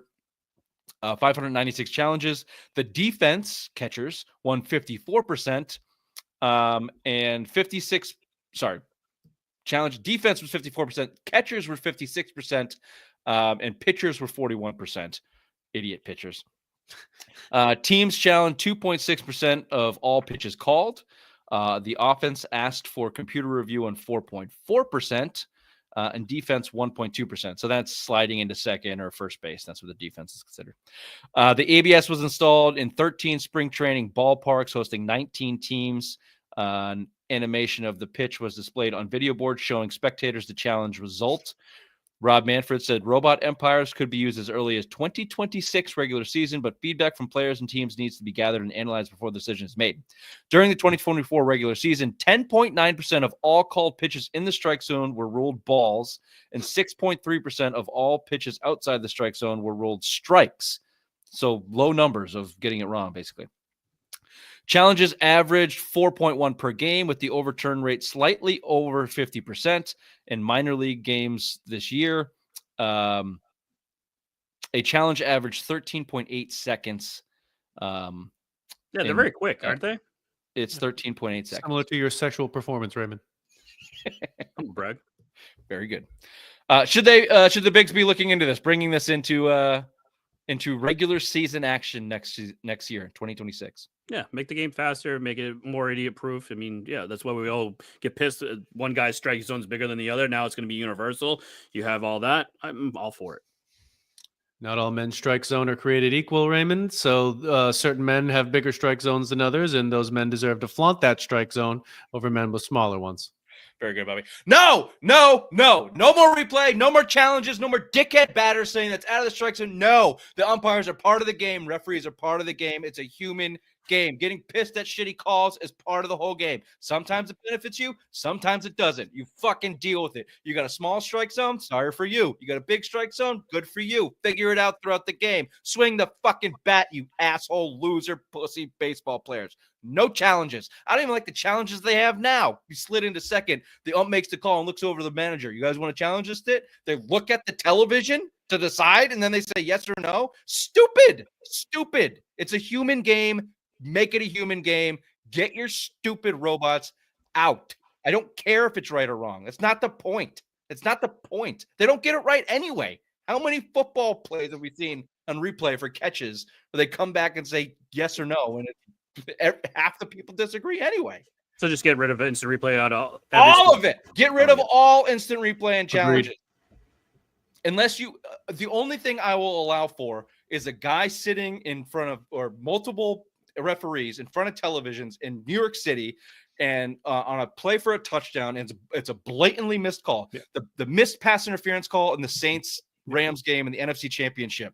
596 challenges. The defense catchers won 54%. And 56, challenge defense was 54%, catchers were 56%, and pitchers were 41%. Idiot pitchers. Teams challenged 2.6% of all pitches called. The offense asked for computer review on 4.4%, and defense 1.2%. So that's sliding into second or first base. That's what the defense is considered. The ABS was installed in 13 spring training ballparks, hosting 19 teams. An animation of the pitch was displayed on video boards showing spectators the challenge result. Rob Manfred said robot umpires could be used as early as 2026 regular season, but feedback from players and teams needs to be gathered and analyzed before the decision is made. During the 2024 regular season, 10.9% of all called pitches in the strike zone were ruled balls, and 6.3% of all pitches outside the strike zone were ruled strikes. So low numbers of getting it wrong, basically. Challenges averaged 4.1 per game, with the overturn rate slightly over 50%. In minor league games this year, a challenge averaged 13.8 seconds.
Yeah, they're very quick, aren't they?
It's 13.8 seconds.
Similar to your sexual performance, Raymond.
I'm Brad.
Very good. Should the Bigs be looking into this, bringing this into regular season action next year, 2026?
Yeah, make the game faster, make it more idiot proof. I mean, yeah, that's why we all get pissed. One guy's strike zone's bigger than the other. Now it's going to be universal. You have all that. I'm all for it.
Not all men's strike zone are created equal, Raymond. So certain men have bigger strike zones than others, and those men deserve to flaunt that strike zone over men with smaller ones.
Very good, Bobby. No more replay, no more challenges, no more dickhead batters saying that's out of the strike zone. No, the umpires are part of the game. Referees are part of the game. It's a human game. Getting pissed at shitty calls is part of the whole game. Sometimes it benefits you, sometimes it doesn't. You fucking deal with it. You got a small strike zone? Sorry for you. You got a big strike zone? Good for you. Figure it out throughout the game. Swing the fucking bat, you asshole, loser, pussy baseball players. No challenges. I don't even like the challenges they have now. You slid into second. The ump makes the call and looks over to the manager. You guys want to challenge this? They look at the television to decide, and then they say yes or no. Stupid. It's a human game. Make it a human game. Get your stupid robots out. I don't care if it's right or wrong. That's not the point. They don't get it right anyway. How many football plays have we seen on replay for catches where they come back and say yes or no, and half the people disagree anyway?
So just get rid of instant replay out
all of it. Get rid of all instant replay and challenges. Agreed. Unless the only thing I will allow for is a guy sitting in front of, or multiple referees in front of televisions in New York City, and on a play for a touchdown, and it's a blatantly missed call. Yeah. The missed pass interference call in the Saints-Rams game in the NFC Championship.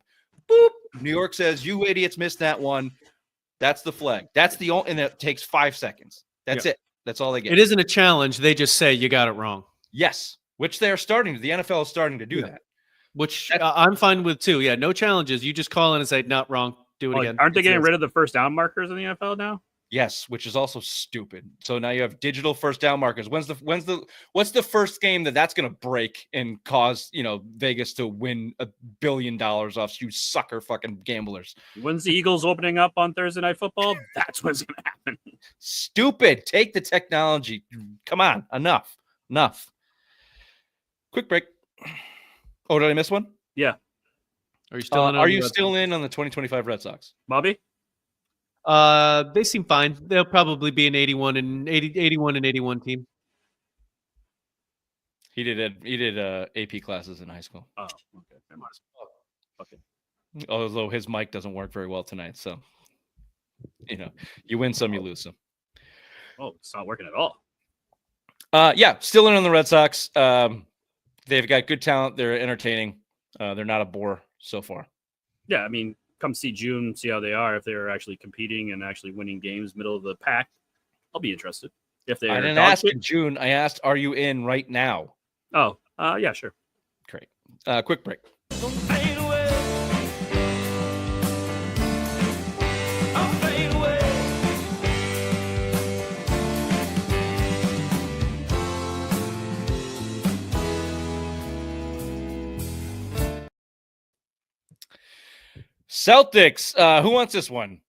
Boop. New York says, you idiots missed that one. That's the flag. That's the only, and it takes 5 seconds. That's it. That's all they get.
It isn't a challenge. They just say you got it wrong.
Yes, which they are starting to. The NFL is starting to do that.
Which I'm fine with too. Yeah, no challenges. You just call in and say, not wrong. Do it again.
Aren't they getting rid of the first down markers in the NFL now?
Yes, which is also stupid. So now you have digital first down markers. What's the first game that's going to break and cause, Vegas to win $1 billion off you sucker fucking gamblers?
When's the Eagles opening up on Thursday Night Football? That's what's going to happen.
Stupid. Take the technology. Come on. Enough. Quick break. Oh, did I miss one?
Yeah.
Are you still in?
Still in on the 2025 Red Sox?
Bobby?
They seem fine. They'll probably be an 81 and 81 team.
He did AP classes in high school.
Oh, okay. I might as well. Okay.
Although his mic doesn't work very well tonight, so you win some, you lose some.
Oh, it's not working at all.
Yeah, still in on the Red Sox. They've got good talent. They're entertaining. They're not a bore so far.
Yeah, I mean, come see June, see how they are. If they're actually competing and actually winning games, middle of the pack, I'll be interested. If they're
I didn't
dog
ask
shit-
in June. I asked, "Are you in right now?"
Oh, yeah, sure.
Great. Quick break. Celtics. Who wants this one?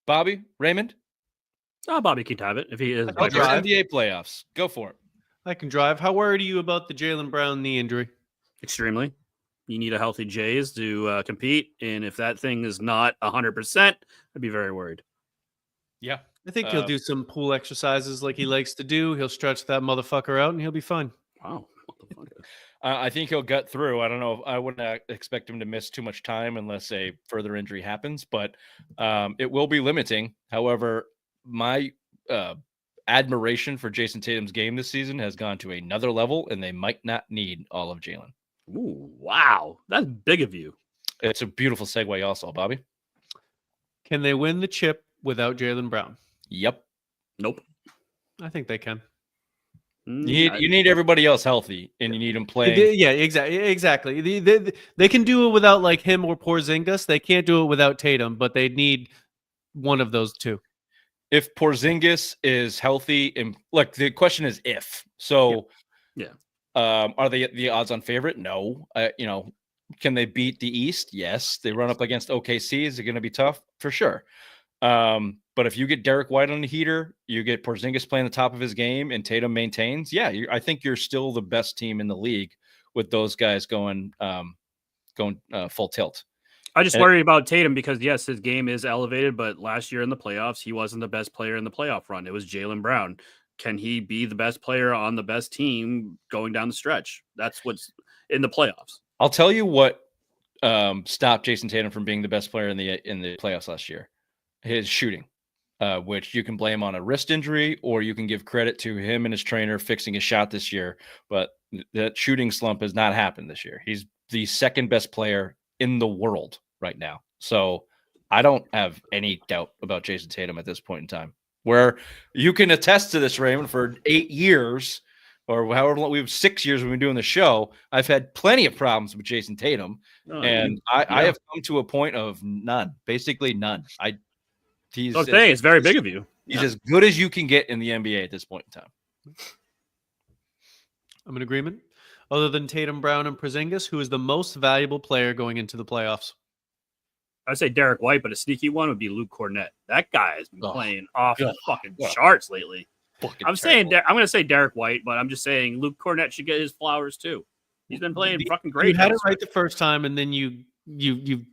Bobby? Raymond?
Bobby can have it if he is.
I'll
Celtics
drive.
NBA playoffs. Go for it.
I can drive. How worried are you about the Jaylen Brown knee injury?
Extremely. You need a healthy Jays to compete, and if that thing is not 100%, I'd be very worried.
Yeah.
I think he'll do some pool exercises like he likes to do. He'll stretch that motherfucker out, and he'll be fine.
Wow. What the fuck?
I think he'll gut through. I don't know. I wouldn't expect him to miss too much time unless a further injury happens, but it will be limiting. However, my admiration for Jason Tatum's game this season has gone to another level, and they might not need all of Jalen.
Ooh, wow. That's big of you.
It's a beautiful segue also, Bobby.
Can they win the chip without Jaylen Brown?
Yep.
Nope.
I think they can.
You need everybody else healthy, and you need them playing.
Yeah, exactly. They can do it without like him or Porzingis. They can't do it without Tatum, but they need one of those two.
If Porzingis is healthy, and look, the question is if. So,
Yeah.
Are they the odds-on favorite? No. Can they beat the East? Yes. They run up against OKC. Is it going to be tough? For sure. But if you get Derek White on the heater, you get Porzingis playing the top of his game, and Tatum maintains. Yeah, I think you're still the best team in the league with those guys going full tilt.
I just worry about Tatum because, yes, his game is elevated, but last year in the playoffs, he wasn't the best player in the playoff run. It was Jaylen Brown. Can he be the best player on the best team going down the stretch? That's what's in the playoffs.
I'll tell you what stopped Jason Tatum from being the best player in the playoffs last year. His shooting, which you can blame on a wrist injury, or you can give credit to him and his trainer fixing his shot this year. But that shooting slump has not happened this year. He's the second best player in the world right now. So I don't have any doubt about Jason Tatum at this point in time. Where you can attest to this, Raymond, for 8 years or however long, we have 6 years we've been doing the show. I've had plenty of problems with Jason Tatum, I have come to a point of none, basically none. He's
it's very big of you.
He's as good as you can get in the NBA at this point in time.
I'm in agreement. Other than Tatum, Brown, and Porzingis, who is the most valuable player going into the playoffs?
I'd say Derek White, but a sneaky one would be Luke Cornett. That guy has been playing off the fucking charts lately. I'm going to say Derek White, but I'm just saying Luke Cornett should get his flowers too. He's been playing fucking great.
You had it right the first time, and then you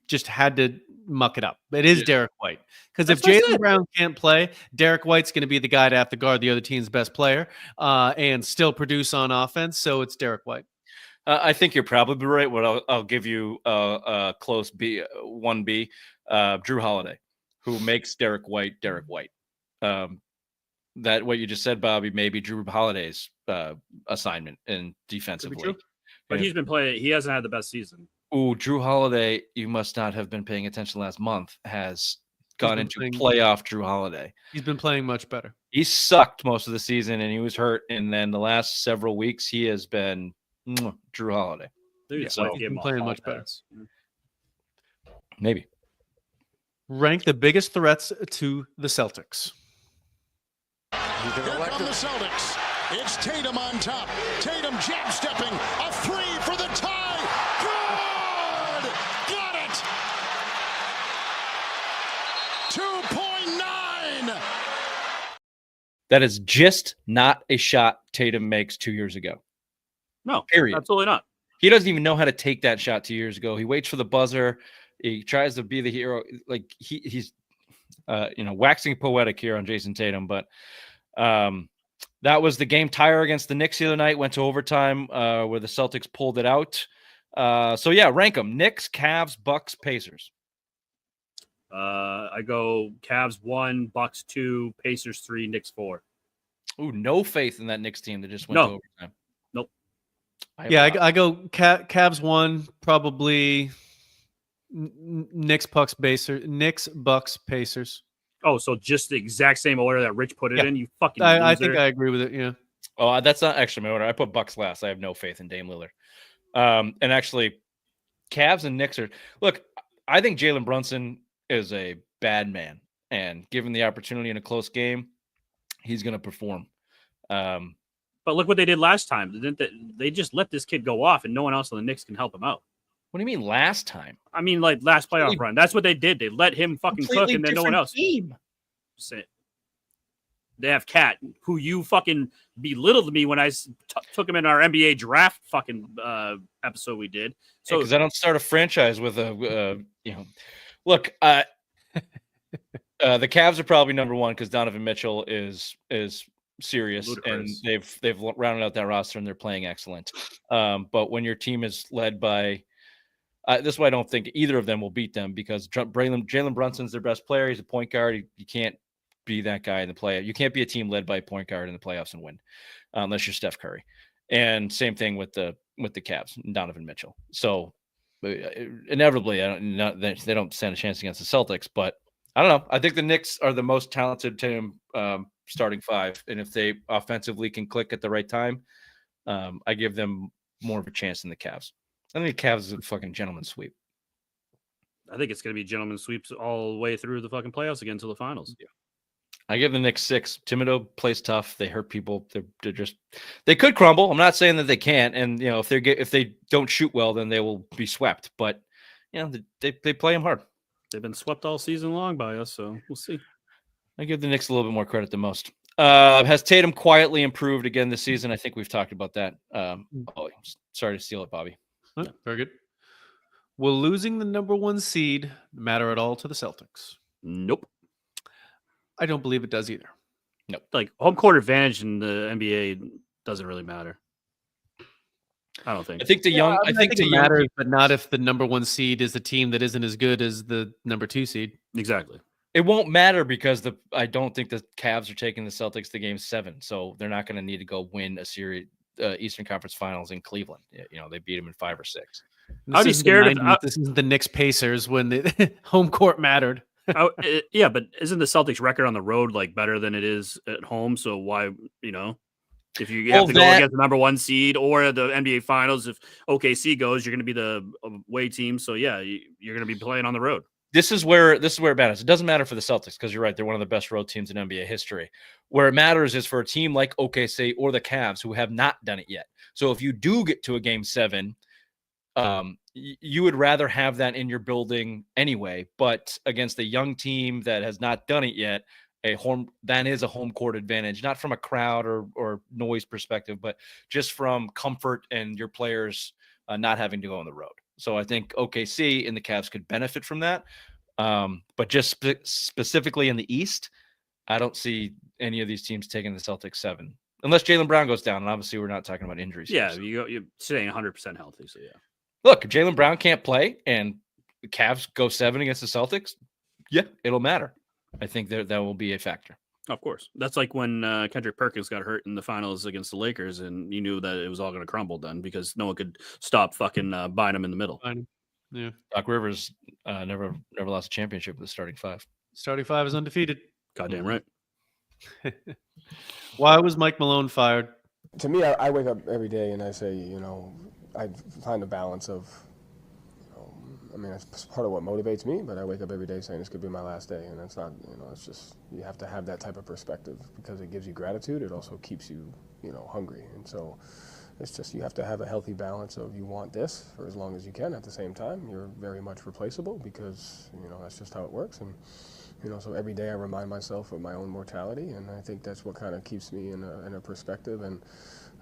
just had to muck it up. It is Derek White. Because if Jaylen Brown can't play, Derek White's going to be the guy to have to guard the other team's best player and still produce on offense. So it's Derek White.
I think you're probably right. What I'll give you a close B, 1B, Drew Holiday, who makes Derek White. That what you just said, Bobby, maybe Drew Holiday's assignment in defensively.
But he's been playing. He hasn't had the best season.
Ooh, Drew Holiday, you must not have been paying attention last month, has gone into playoff Drew Holiday.
He's been playing much better.
He sucked most of the season, and he was hurt. And then the last several weeks, he has been Drew Holiday.
He's been playing much better.
Maybe.
Rank the biggest threats to the Celtics.
Here come the Celtics. It's Tatum on top. Tatum jab stepping. A three for the tie. Good! Got it! 2.9!
That is just not a shot Tatum makes 2 years ago.
No,
period.
Absolutely not.
He doesn't even know how to take that shot 2 years ago. He waits for the buzzer. He tries to be the hero. Like he's waxing poetic here on Jason Tatum, but that was the game tire against the Knicks the other night. Went to overtime where the Celtics pulled it out. So yeah, rank them: Knicks, Cavs, Bucks, Pacers.
I go Cavs 1, Bucks 2, Pacers 3, Knicks 4.
Ooh, no faith in that Knicks team that just went to overtime.
Nope.
I go Cavs 1, probably Knicks, Bucks, Pacers.
Oh, so just the exact same order that Rich put it in? You fucking
I think I agree with it, yeah.
Oh, that's not actually my order. I put Bucks last. I have no faith in Dame Lillard. And actually, Cavs and Knicks are... Look, I think Jalen Brunson is a bad man. And given the opportunity in a close game, he's going to perform.
But look what they did last time. They just let this kid go off, and no one else on the Knicks can help him out.
What do you mean last time?
I mean, like last playoff run. That's what they did. They let him fucking cook, and then no one else.
Team.
They have Cat, who you fucking belittled me when I took him in our NBA draft fucking episode we did. So
because I don't start a franchise with a Look, the Cavs are probably number one because Donovan Mitchell is serious. Ludicrous. And they've rounded out that roster and they're playing excellent. But when your team is led by this is why I don't think either of them will beat them, because Jalen Brunson's their best player. He's a point guard. You can't be that guy in the playoff. You can't be a team led by a point guard in the playoffs and win unless you're Steph Curry. And same thing with the Cavs and Donovan Mitchell. So inevitably, they don't stand a chance against the Celtics. But I don't know. I think the Knicks are the most talented team starting five, and if they offensively can click at the right time, I give them more of a chance than the Cavs. I think the Cavs is a fucking gentleman's sweep.
I think it's going to be gentleman's sweeps all the way through the fucking playoffs again until the finals.
Yeah. I give the Knicks 6. Thibodeau plays tough. They hurt people. They could crumble. I'm not saying that they can't. And if they don't shoot well, then they will be swept. But they play them hard.
They've been swept all season long by us, so we'll see.
I give the Knicks a little bit more credit than most. Has Tatum quietly improved again this season? I think we've talked about that. Sorry to steal it, Bobby.
Very good. Will losing the number one seed matter at all to the Celtics?
Nope.
I don't believe it does either.
Nope. Like home court advantage in the NBA doesn't really matter. I don't think.
I think I think
it matters, but not if the number one seed is a team that isn't as good as the number 2 seed.
Exactly.
It won't matter because I don't think the Cavs are taking the Celtics to Game 7, so they're not going to need to go win a series, Eastern Conference Finals in Cleveland. They beat them in 5 or 6.
I'd be scared.
This is the Knicks Pacers when the home court mattered.
Yeah, but isn't the Celtics record on the road like better than it is at home? So why, if you have to go against the number 1 seed or the NBA Finals, if OKC goes, you're going to be the away team. So yeah, you're going to be playing on the road.
This is where it matters. It doesn't matter for the Celtics because you're right; they're one of the best road teams in NBA history. Where it matters is for a team like OKC or the Cavs who have not done it yet. So if you do get to a Game 7. You would rather have that in your building anyway, but against a young team that has not done it yet, that is a home court advantage, not from a crowd or noise perspective, but just from comfort and your players not having to go on the road. So I think OKC and the Cavs could benefit from that. But just specifically in the East, I don't see any of these teams taking the Celtics 7 unless Jaylen Brown goes down. And obviously we're not talking about injuries.
Yeah.
Here, so.
You're saying 100% healthy. So yeah.
Look, if Jaylen Brown can't play and the Cavs go 7 against the Celtics, yeah, it'll matter. I think that will be a factor.
Of course. That's like when Kendrick Perkins got hurt in the finals against the Lakers, and you knew that it was all going to crumble then because no one could stop fucking buying him in the middle.
Yeah.
Doc Rivers never lost a championship with the starting 5.
Starting 5 is undefeated.
Goddamn right.
Why was Mike Malone fired?
To me, I wake up every day and I say, I find a balance of, it's part of what motivates me, but I wake up every day saying this could be my last day. And that's not, it's just, you have to have that type of perspective because it gives you gratitude. It also keeps you, hungry. And so it's just, you have to have a healthy balance of you want this for as long as you can. At the same time, you're very much replaceable because, that's just how it works. And, so every day I remind myself of my own mortality. And I think that's what kind of keeps me in a perspective and,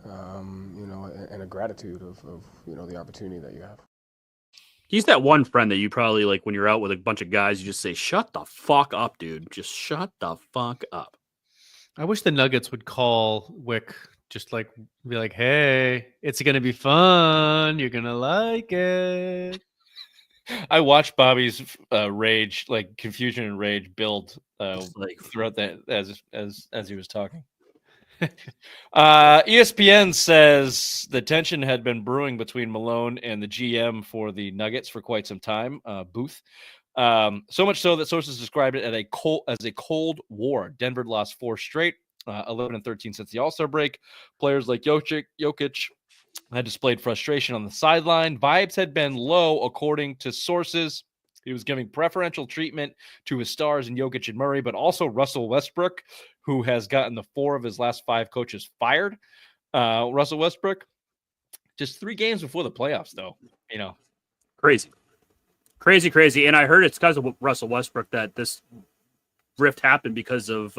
and a gratitude of the opportunity that you have.
He's that one friend that you probably like when you're out with a bunch of guys, you just say, "Shut the fuck up, dude. Just shut the fuck up."
I wish the Nuggets would call Wick, just like be like, "Hey, it's gonna be fun. You're gonna like it."
I watched Bobby's rage, like confusion and rage, build throughout that as he was talking. ESPN says the tension had been brewing between Malone and the GM for the Nuggets for quite some time. Booth, so much so that sources described it as a cold war. Denver lost 4 straight, 11 and 13 since the All-Star break. Players like Jokic had displayed frustration on the sideline. Vibes had been low, according to sources. He was giving preferential treatment to his stars in Jokic and Murray, but also Russell Westbrook, who has gotten the 4 of his last 5 coaches fired. Russell Westbrook, just 3 games before the playoffs, though.
Crazy. And I heard it's because of Russell Westbrook that this rift happened because of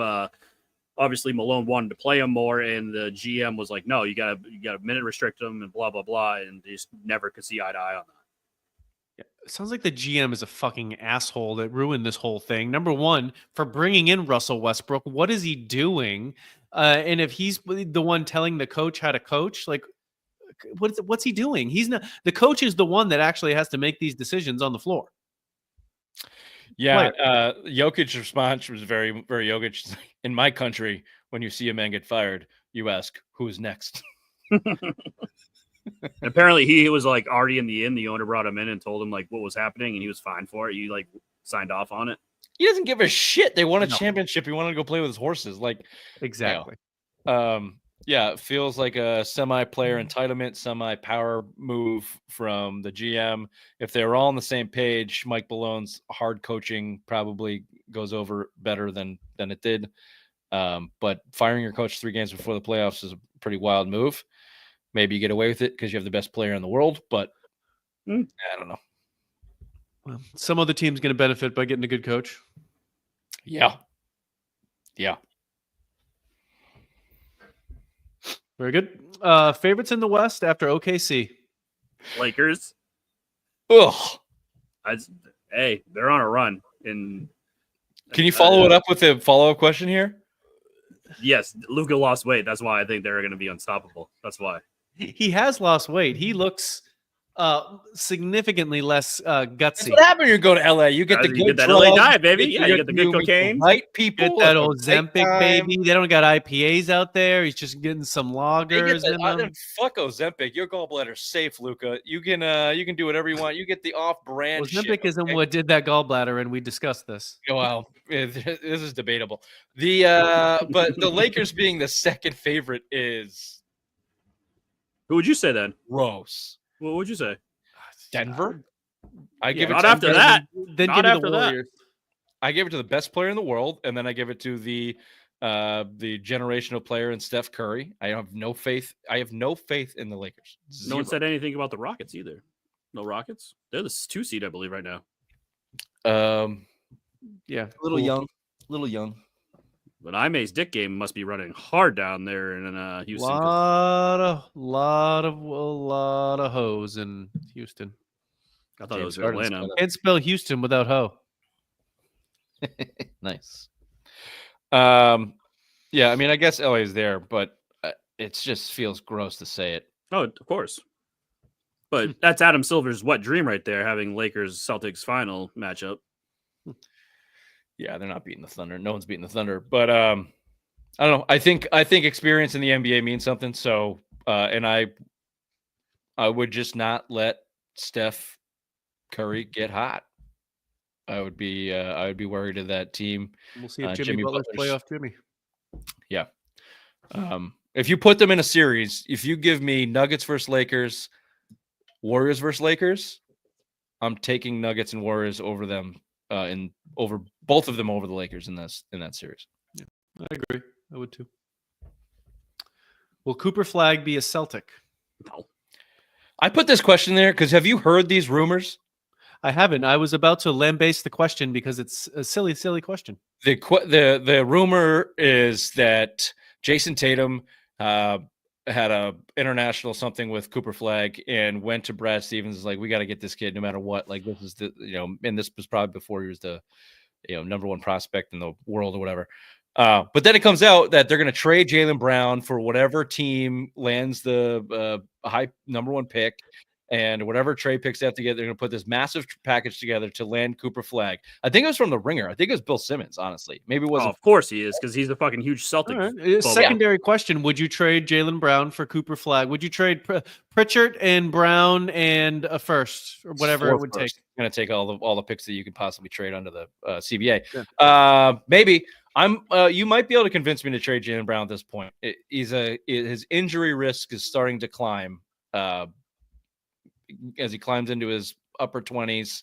obviously Malone wanted to play him more, and the GM was like, "No, you got to minute restrict him," and blah blah blah, and they just never could see eye to eye on that.
It sounds like the GM is a fucking asshole that ruined this whole thing. Number one, for bringing in Russell Westbrook, what is he doing? And if he's the one telling the coach how to coach, like, what's he doing? He's not. The coach is the one that actually has to make these decisions on the floor.
Yeah, Jokic's response was very, very Jokic. In my country, when you see a man get fired, you ask, "Who's next?"
Apparently, he was like already in the inn. The owner brought him in and told him like what was happening, and he was fine for it. He like signed off on it.
He doesn't give a shit. They won a championship. He wanted to go play with his horses. Like,
exactly.
Yeah, it feels like a semi-player entitlement, semi-power move from the GM. If they were all on the same page, Mike Malone's hard coaching probably goes over better than it did. But firing your coach 3 games before the playoffs is a pretty wild move. Maybe you get away with it because you have the best player in the world, but I don't know.
Well, some other team's going to benefit by getting a good coach.
Yeah.
Very good. Favorites in the West after OKC?
Lakers.
Ugh.
Hey, they're on a run. And
can you follow it up with a follow-up question here?
Yes, Luka lost weight. That's why I think they're going to be unstoppable. That's why.
He has lost weight. He looks significantly less gutsy.
That's what happened when you go to LA. You get the good
that LA diet, baby. Yeah, you get the good cocaine.
Right, people.
Get that Ozempic, baby. They don't got IPAs out there. He's just getting some lagers.
Fuck Ozempic. Your gallbladder's safe, Luca. You can do whatever you want. You get the off-brand
Ozempic isn't what did that gallbladder, and we discussed this.
Well, this is debatable. But the Lakers being the second favorite is
who would you say then?
Gross.
What would you say?
Denver. I give it
not after that.
Then
not
give
after
the Warriors.
I give it to the best player in the world, and then I give it to the generational player in Steph Curry. I have no faith. I have no faith in the Lakers.
No one said anything about the Rockets either. No Rockets. They're the 2 seed, I believe, right now.
Yeah,
a little young.
But Ime's dick game must be running hard down there in Houston.
A lot of hoes in Houston.
I thought it was Atlanta.
Can't spell Houston without ho.
Nice. Yeah, I mean, I guess LA is there, but it just feels gross to say it.
Oh, of course. But that's Adam Silver's dream right there, having Lakers Celtics final matchup.
Yeah, they're not beating the Thunder. No one's beating the Thunder. But I don't know. I think experience in the NBA means something. So and I would just not let Steph Curry get hot. I would be worried of that team.
We'll see if Jimmy Butler's playoff Jimmy.
Yeah. If you put them in a series, if you give me Nuggets versus Lakers, Warriors versus Lakers, I'm taking Nuggets and Warriors over them. Over both of them over the Lakers in that series.
Yeah, I agree. I would too. Will Cooper Flagg be a Celtic?
No.
I put this question there because have you heard these rumors?
I haven't. I was about to lambaste the question because it's a silly question.
The rumor is that Jason Tatum had a international something with Cooper Flagg and went to Brad Stevens. Is like, we got to get this kid no matter what. Like, this is the, and this was probably before he was the, number one prospect in the world or whatever. But then it comes out that they're going to trade Jaylen Brown for whatever team lands the high number one pick. And whatever trade picks they have to get, they're going to put this massive package together to land Cooper Flagg. I think it was from The Ringer. I think it was Bill Simmons, honestly. Maybe it wasn't.
Of course he is, because he's a fucking huge Celtic.
Right. Secondary question. Would you trade Jaylen Brown for Cooper Flagg? Would you trade Pritchard and Brown and a first or whatever it would take?
I'm going to take all the picks that you could possibly trade under the CBA. Yeah. Maybe. You might be able to convince me to trade Jaylen Brown at this point. His injury risk is starting to climb as he climbs into his upper 20s,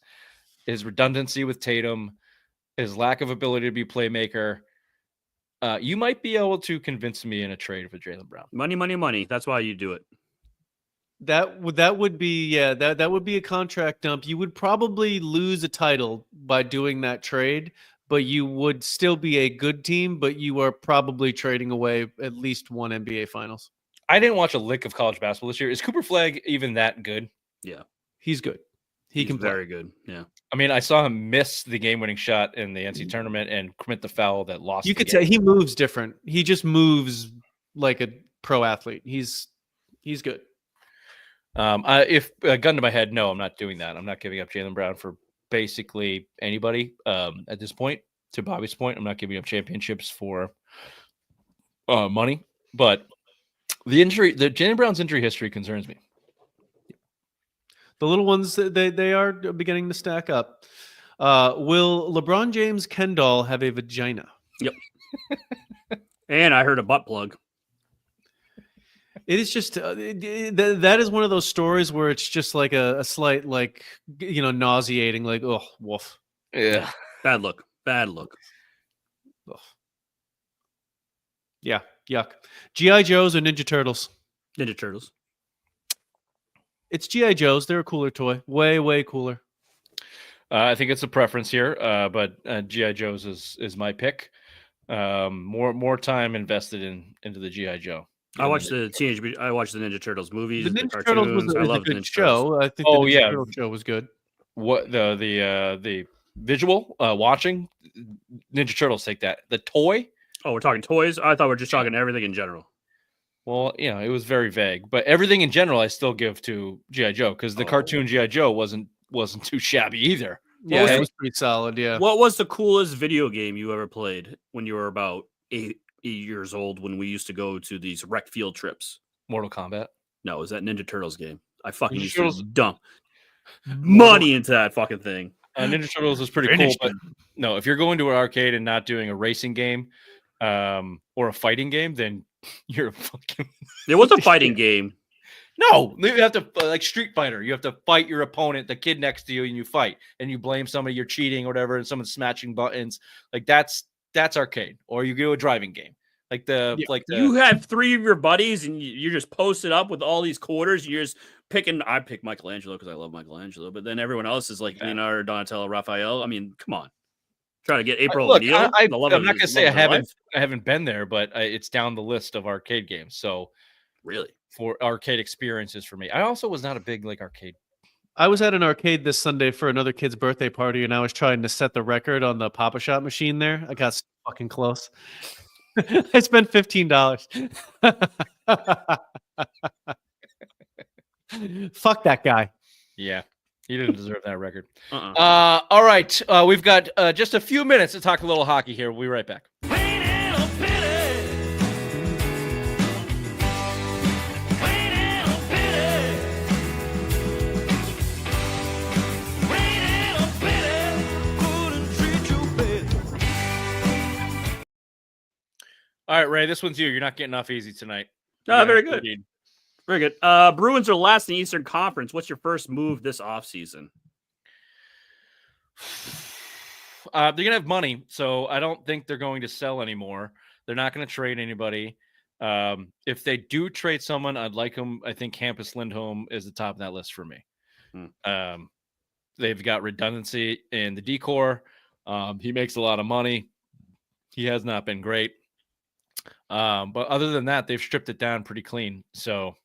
his redundancy with Tatum, his lack of ability to be playmaker. You might be able to convince me in a trade for Jaylen Brown.
Money, money, money. That's why you do it.
That would be that would be a contract dump. You would probably lose a title by doing that trade, but you would still be a good team, but you are probably trading away at least one NBA Finals.
I didn't watch a lick of college basketball this year. Is Cooper Flagg even that good?
Yeah.
He's good. He's
very good. Yeah.
I mean, I saw him miss the game-winning shot in the NCAA tournament and commit the foul that lost.
You could say he moves different. He just moves like a pro athlete. He's good.
If gun to my head, no, I'm not doing that. I'm not giving up Jaylen Brown for basically anybody at this point. To Bobby's point, I'm not giving up championships for money. But the Jaylen Brown's injury history concerns me.
The little ones, they are beginning to stack up. Will LeBron James Kendall have a vagina?
Yep. And I heard a butt plug.
It is just that is one of those stories where it's just like a slight, like, nauseating, like, oh, woof.
Yeah.
Bad look. Bad look.
Ugh. Yeah. Yuck. G.I. Joes or Ninja Turtles?
Ninja Turtles.
It's G.I. Joes. They're a cooler toy. Way, way cooler.
I think it's a preference here, but G.I. Joe's is my pick. More time invested into the G.I. Joe.
I watched the Ninja Turtles movies.
The Ninja
cartoons.
Turtles was a good show. I think the Ninja Turtles show was good.
What the visual watching Ninja Turtles take that. The toy.
Oh, we're talking toys. I thought we were just talking everything in general.
Well, it was very vague, but everything in general I still give to G.I. Joe because the cartoon G.I. Joe wasn't too shabby either.
Yeah, it was pretty solid. Yeah.
What was the coolest video game you ever played when you were about 8 years old? When we used to go to these rec field trips.
Mortal Kombat.
No, it was that Ninja Turtles game. I fucking used to dump money into that fucking thing.
Ninja Turtles was pretty cool, but no, if you're going to an arcade and not doing a racing game or a fighting game, then you're fucking.
It was a fighting game.
No, you have to like Street Fighter. You have to fight your opponent, the kid next to you, and you fight, and you blame somebody you're cheating or whatever, and someone's smashing buttons. Like that's arcade, or you do a driving game. You
have 3 of your buddies, and you're just posted up with all these quarters. You're just picking. I pick Michelangelo because I love Michelangelo, but then everyone else is like Leonardo, Donatello, Raphael. I mean, come on. Trying to get April O'Neil.
I'm not going to say I haven't been there, but it's down the list of arcade games. So
really,
for arcade experiences for me, I also was not a big arcade.
I was at an arcade this Sunday for another kid's birthday party, and I was trying to set the record on the Papa Shot machine there. I got fucking close. I spent $15. Fuck that guy.
Yeah. He didn't deserve that record. All right. We've got just a few minutes to talk a little hockey here. We'll be right back. All right, Ray, this one's you. You're not getting off easy tonight.
Very good. Very good. Bruins are last in the Eastern Conference. What's your first move this offseason?
They're going to have money, so I don't think they're going to sell anymore. They're not going to trade anybody. If they do trade someone, I'd like them. I think Hampus Lindholm is the top of that list for me. They've got redundancy in the decor. He makes a lot of money. He has not been great. But other than that, they've stripped it down pretty clean. So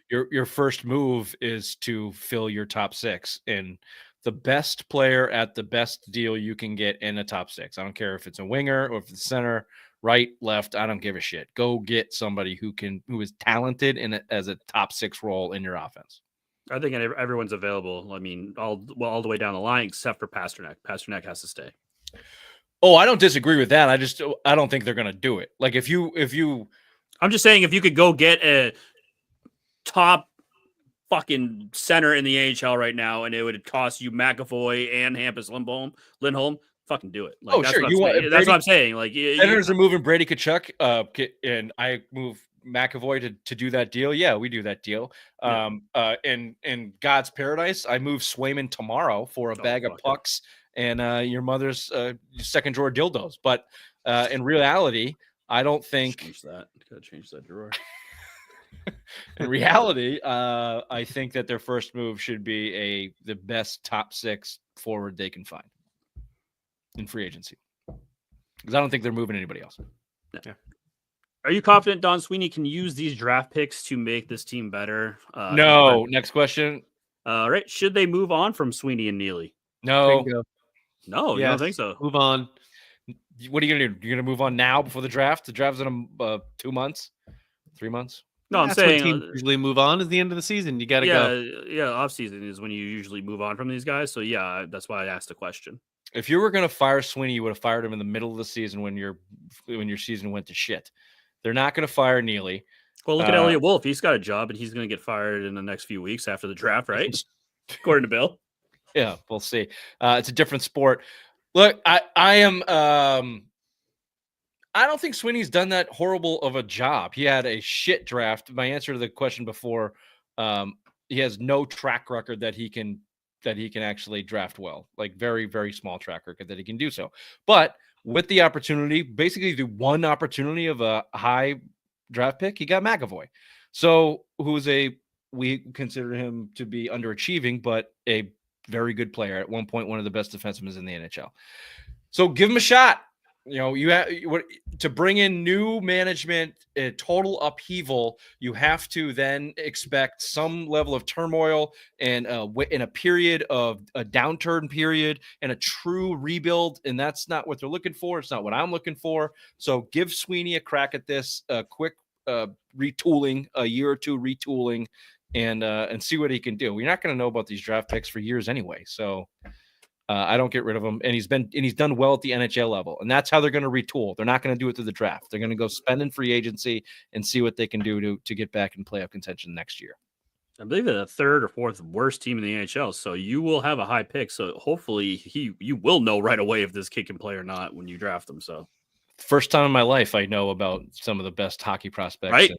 your first move is to fill your top 6 and the best player at the best deal you can get in a top 6. I don't care if it's a winger or if it's center, right, left. I don't give a shit. Go get somebody who is talented as a top 6 role in your offense.
I think everyone's available. I mean, all the way down the line except for Pasternak. Pasternak has to stay.
Oh, I don't disagree with that. I don't think they're going to do it. Like if you,
I'm just saying if you could go get a top fucking center in the AHL right now, and it would cost you McAvoy and Hampus Lindholm, fucking do it. Like, that's
sure.
That's what I'm saying. Like,
Senators are moving Brady Tkachuk, and I move McAvoy to do that deal. Yeah, we do that deal. In God's paradise, I move Swayman tomorrow for a bag of pucks and your mother's second drawer dildos. But in reality, I don't think
gotta change that drawer.
In reality, I think that their first move should be the best top 6 forward they can find in free agency, because I don't think they're moving anybody else.
Yeah. Are you confident Don Sweeney can use these draft picks to make this team better?
No. Next question.
All right. Should they move on from Sweeney and Neely?
No.
Bingo.
No, you don't think so?
Move on.
What are you going to do? You're going to move on now before the draft? The draft's in 2 months, 3 months.
No,
That's
I'm saying
when teams usually move on at the end of the season. You got to go.
Yeah, offseason is when you usually move on from these guys. So yeah, that's why I asked the question.
If you were going to fire Sweeney, you would have fired him in the middle of the season when your season went to shit. They're not going to fire Neely.
Well, look at Elliot Wolf. He's got a job, and he's going to get fired in the next few weeks after the draft, right? According to Bill.
Yeah, we'll see. It's a different sport. Look, I am. I don't think Sweeney's done that horrible of a job. He had a shit draft. My answer to the question before, he has no track record that he can actually draft well. Like very, very small track record that he can do so. But with the opportunity, basically the one opportunity of a high draft pick, he got McAvoy. So we consider him to be underachieving, but a very good player. At one point, one of the best defensemen in the NHL. So give him a shot. You have to bring in new management, a total upheaval. You have to then expect some level of turmoil and in a period of a downturn period and a true rebuild. And that's not what they're looking for. It's not what I'm looking for. So give Sweeney a crack at this, quick retooling, a year or two retooling, and see what he can do. We're not going to know about these draft picks for years anyway. So. I don't get rid of him, and he's done well at the NHL level, and that's how they're going to retool. They're not going to do it through the draft. They're going to go spend in free agency and see what they can do to get back in playoff contention next year.
I believe they're the third or fourth worst team in the NHL, so you will have a high pick. So hopefully you will know right away if this kid can play or not when you draft him. So
first time in my life I know about some of the best hockey prospects.
Right?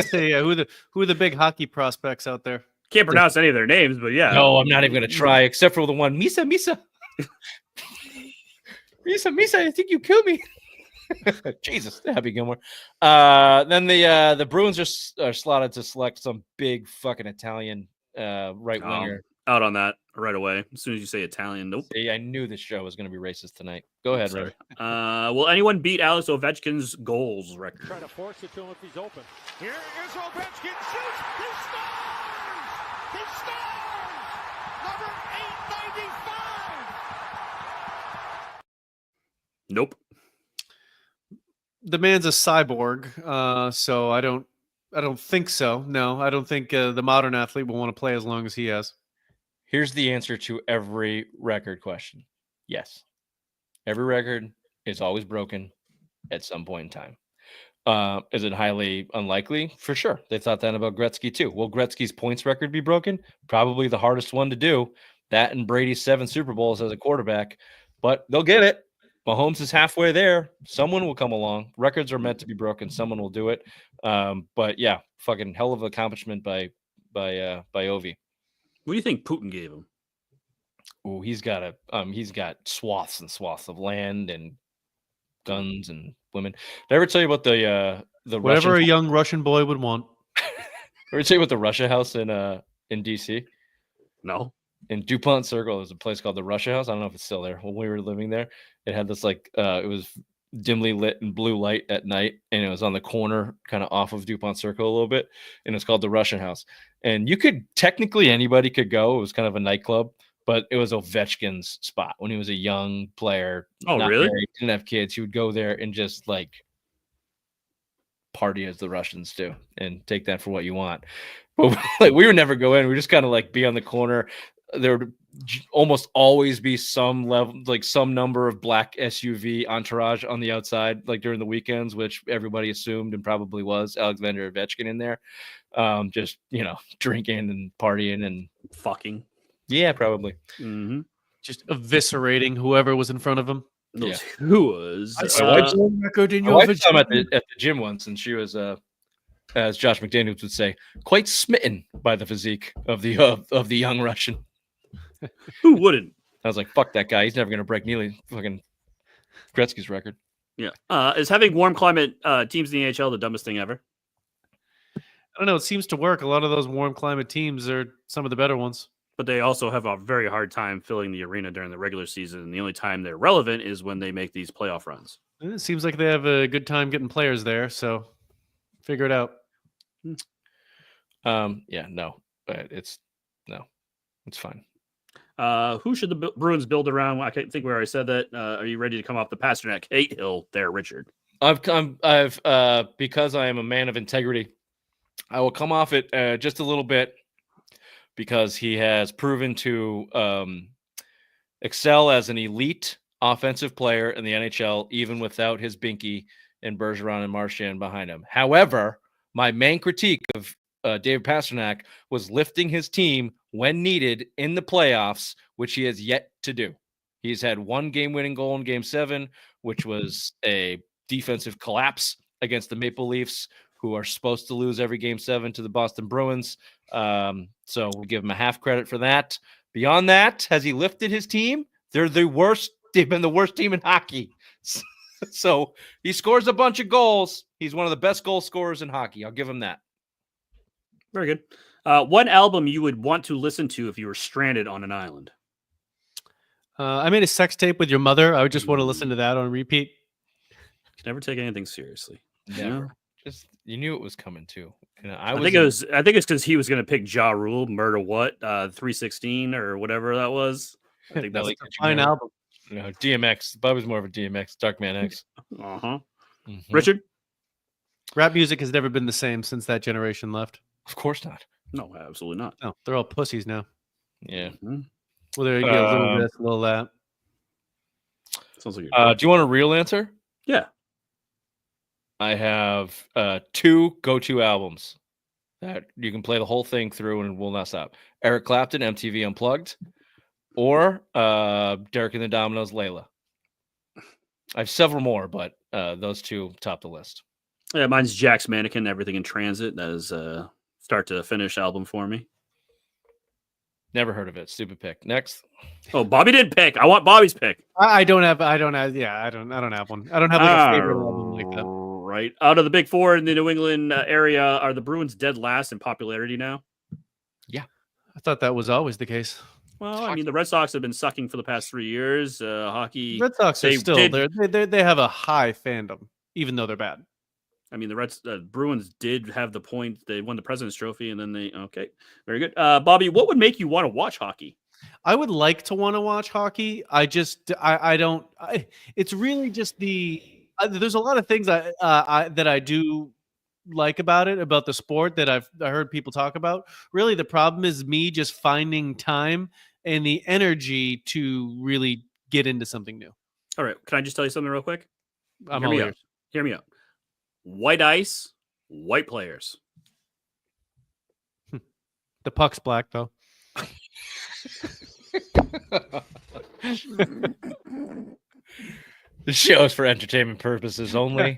Who are the big hockey prospects out there?
Can't pronounce any of their names, but yeah.
No, I'm not even going to try, except for the one, Misa. Misa, I think you killed me. Jesus, Happy Gilmore. Then the Bruins are slotted to select some big fucking Italian right winger.
Out on that right away. As soon as you say Italian, nope.
See, I knew this show was going to be racist tonight. Go ahead, Ray.
Will anyone beat Alex Ovechkin's goals record?
Try to force it to him if he's open. Here is Ovechkin. Shoots. He scores! He scores! Number 895.
Nope.
The man's a cyborg, so I don't think so. No, I don't think the modern athlete will want to play as long as he has.
Here's the answer to every record question. Yes. Every record is always broken at some point in time. Is it highly unlikely? For sure. They thought that about Gretzky too. Will Gretzky's points record be broken? Probably the hardest one to do. That and Brady's 7 Super Bowls as a quarterback. But they'll get it. Mahomes is halfway there. Someone will come along. Records are meant to be broken. Someone will do it. But yeah, fucking hell of an accomplishment by Ovi.
What do you think Putin gave him?
Oh, he's got swaths and swaths of land and guns and women. Did I ever tell you about the
whatever
Russian,
a young Russian boy would want?
Ever tell you about the Russia House in DC?
No.
In DuPont Circle, there's a place called the Russia House. I don't know if it's still there. When we were living there, it had this it was dimly lit in blue light at night, and it was on the corner, kind of off of DuPont Circle a little bit, and it's called the Russian House. And you could technically anybody could go. It was kind of a nightclub, but it was Ovechkin's spot when he was a young player.
Oh,
not
really?
married, didn't have kids. He would go there and just like party as the Russians do, and take that for what you want. But like we would never go in. We just kind of like be on the corner. There would almost always be some level, like some number of black SUV entourage on the outside, like during the weekends, which everybody assumed and probably was Alexander Ovechkin in there. Just, drinking and partying and
Fucking.
yeah, probably.
Mm-hmm.
Just eviscerating whoever was in front of him.
Those who was.
My wife saw him at the gym once, and she was, as Josh McDaniels would say, quite smitten by the physique of the young Russian.
Who wouldn't?
I was like, fuck that guy. He's never going to break nearly fucking Gretzky's record.
Yeah. Is having warm climate teams in the NHL the dumbest thing ever?
I don't know. It seems to work. A lot of those warm climate teams are some of the better ones.
But they also have a very hard time filling the arena during the regular season. And the only time they're relevant is when they make these playoff runs.
It seems like they have a good time getting players there. So figure it out.
Yeah, no, but it's fine.
Who should the Bruins build around? I think we already said that. Are you ready to come off the Pasternak hate hill there, Richard?
I've because I am a man of integrity, I will come off it just a little bit because he has proven to excel as an elite offensive player in the NHL, even without his Binky and Bergeron and Marchand behind him. However, my main critique of David Pasternak was lifting his team when needed in the playoffs, which he has yet to do. He's had one game-winning goal in Game 7, which was a defensive collapse against the Maple Leafs, who are supposed to lose every Game 7 to the Boston Bruins. So we'll give him a half credit for that. Beyond that, has he lifted his team? They're the worst. They've been the worst team in hockey. So he scores a bunch of goals. He's one of the best goal scorers in hockey. I'll give him that.
Very good. One album you would want to listen to if you were stranded on an island?
I made a sex tape with your mother. I would just want to listen to that on repeat.
Never take anything seriously.
Never. Just you knew it was coming too.
I think it's because he was going to pick Ja Rule, Murder What, 316 or whatever that was. I think that's
a fine album.
No, DMX. Bob was more of a DMX, Darkman X.
Uh-huh.
Mm-hmm.
Richard?
Rap music has never been the same since that generation left.
Of course not.
No, absolutely not.
No, they're all pussies now.
Yeah.
Mm-hmm.
Well, there you go. A little this, a little that.
Sounds like
do you want a real answer?
Yeah.
I have 2 go-to albums that you can play the whole thing through and will not stop. Eric Clapton, MTV Unplugged, or Derek and the Dominoes, Layla. I have several more, but those 2 top the list.
Yeah, mine's Jack's Mannequin, Everything in Transit. That is a start to finish album for me.
Never heard of it. Stupid pick. Next.
Oh, Bobby did pick. I want Bobby's pick.
I don't have one. I don't have one. I don't have like a favorite album like that.
Right. Out of the big 4 in the New England area, are the Bruins dead last in popularity now?
Yeah. I thought that was always the case.
Well, I mean, the Red Sox have been sucking for the past 3 years. Hockey.
Red Sox are still they have a high fandom, even though they're bad.
I mean, the Bruins did have the point. They won the President's Trophy, and then okay, very good. Bobby, what would make you want to watch hockey?
I would like to want to watch hockey. I don't. It's really just there's a lot of things that I do like about the sport that I heard people talk about. Really, the problem is me just finding time and the energy to really get into something new.
All right, can I just tell you something real quick?
I'm all ears.
Hear me out. White ice, white players.
The puck's black, though.
The show is for entertainment purposes only.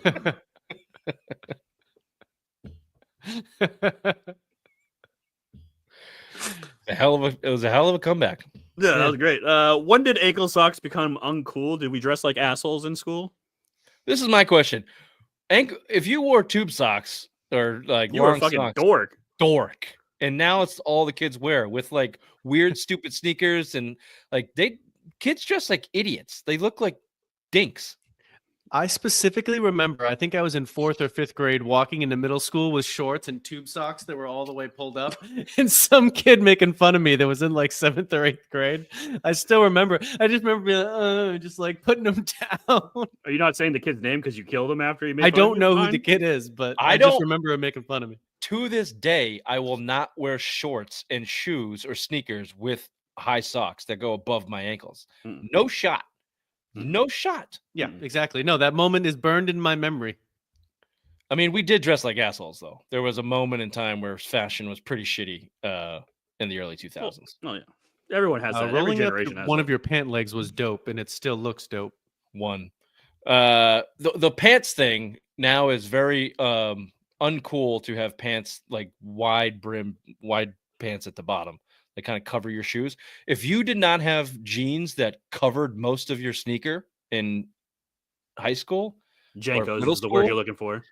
Mm-hmm.
It was a hell of a comeback.
Yeah, that was great. When did ankle socks become uncool? Did we dress like assholes in school?
This is my question. If you wore tube socks or like
you were a fucking
socks, dork. And now it's all the kids wear with like weird, stupid sneakers and like kids dress like idiots. They look like dinks.
I specifically remember, I think I was in 4th or 5th grade walking into middle school with shorts and tube socks that were all the way pulled up and some kid making fun of me that was in like 7th or 8th grade. I still remember. I just remember being just like putting them down.
Are you not saying the kid's name because you killed him after he made
I
fun of
don't
you?
know who
Fine.
the kid is, but
I
I just
don't-
remember him making fun of me.
To this day, I will not wear shorts and shoes or sneakers with high socks that go above my ankles.
Mm.
No shot.
Mm.
No shot.
Yeah, exactly. No, that moment is burned in my memory.
I mean, we did dress like assholes, though. There was a moment in time where fashion was pretty shitty in the early 2000s.
Oh, yeah. Everyone has that. Every
Rolling up
generation has
one
that.
of your pant legs was dope, and it still looks dope.
One. The pants thing now is very uncool to have pants like wide pants at the bottom. They kind of cover your shoes. If you did not have jeans that covered most of your sneaker in high school,
Jankos
middle
is the word
school?
you're looking for.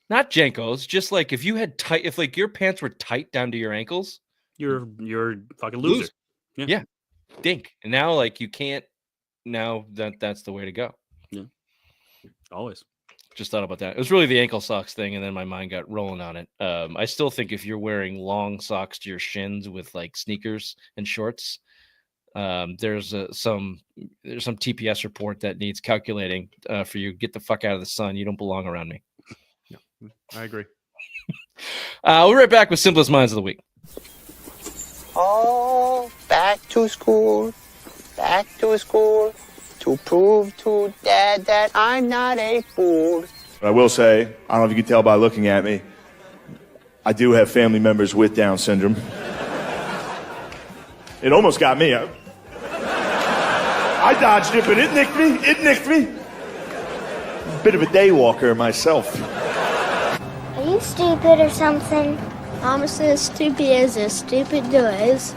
not Jenkos, just like if you had tight, if like your pants were tight down to your ankles,
You're fucking loser.
Yeah. Dink. And now like you can't. Now that's the way to go.
Always.
Just thought about that. It was really the ankle socks thing, and then my mind got rolling on it. I still think if you're wearing long socks to your shins with like sneakers and shorts, there's some TPS report that needs calculating for you. Get the fuck out of the sun. You don't belong around me.
No, I agree.
We'll be right back with Simplest Minds of the Week.
Oh, back to school to prove to Dad that I'm not a fool.
But I will say, I don't know if you can tell by looking at me, I do have family members with Down syndrome. It almost got me. I dodged it, but it nicked me. Bit of a day walker myself.
Are you stupid or something? Almost as stupid as stupid does.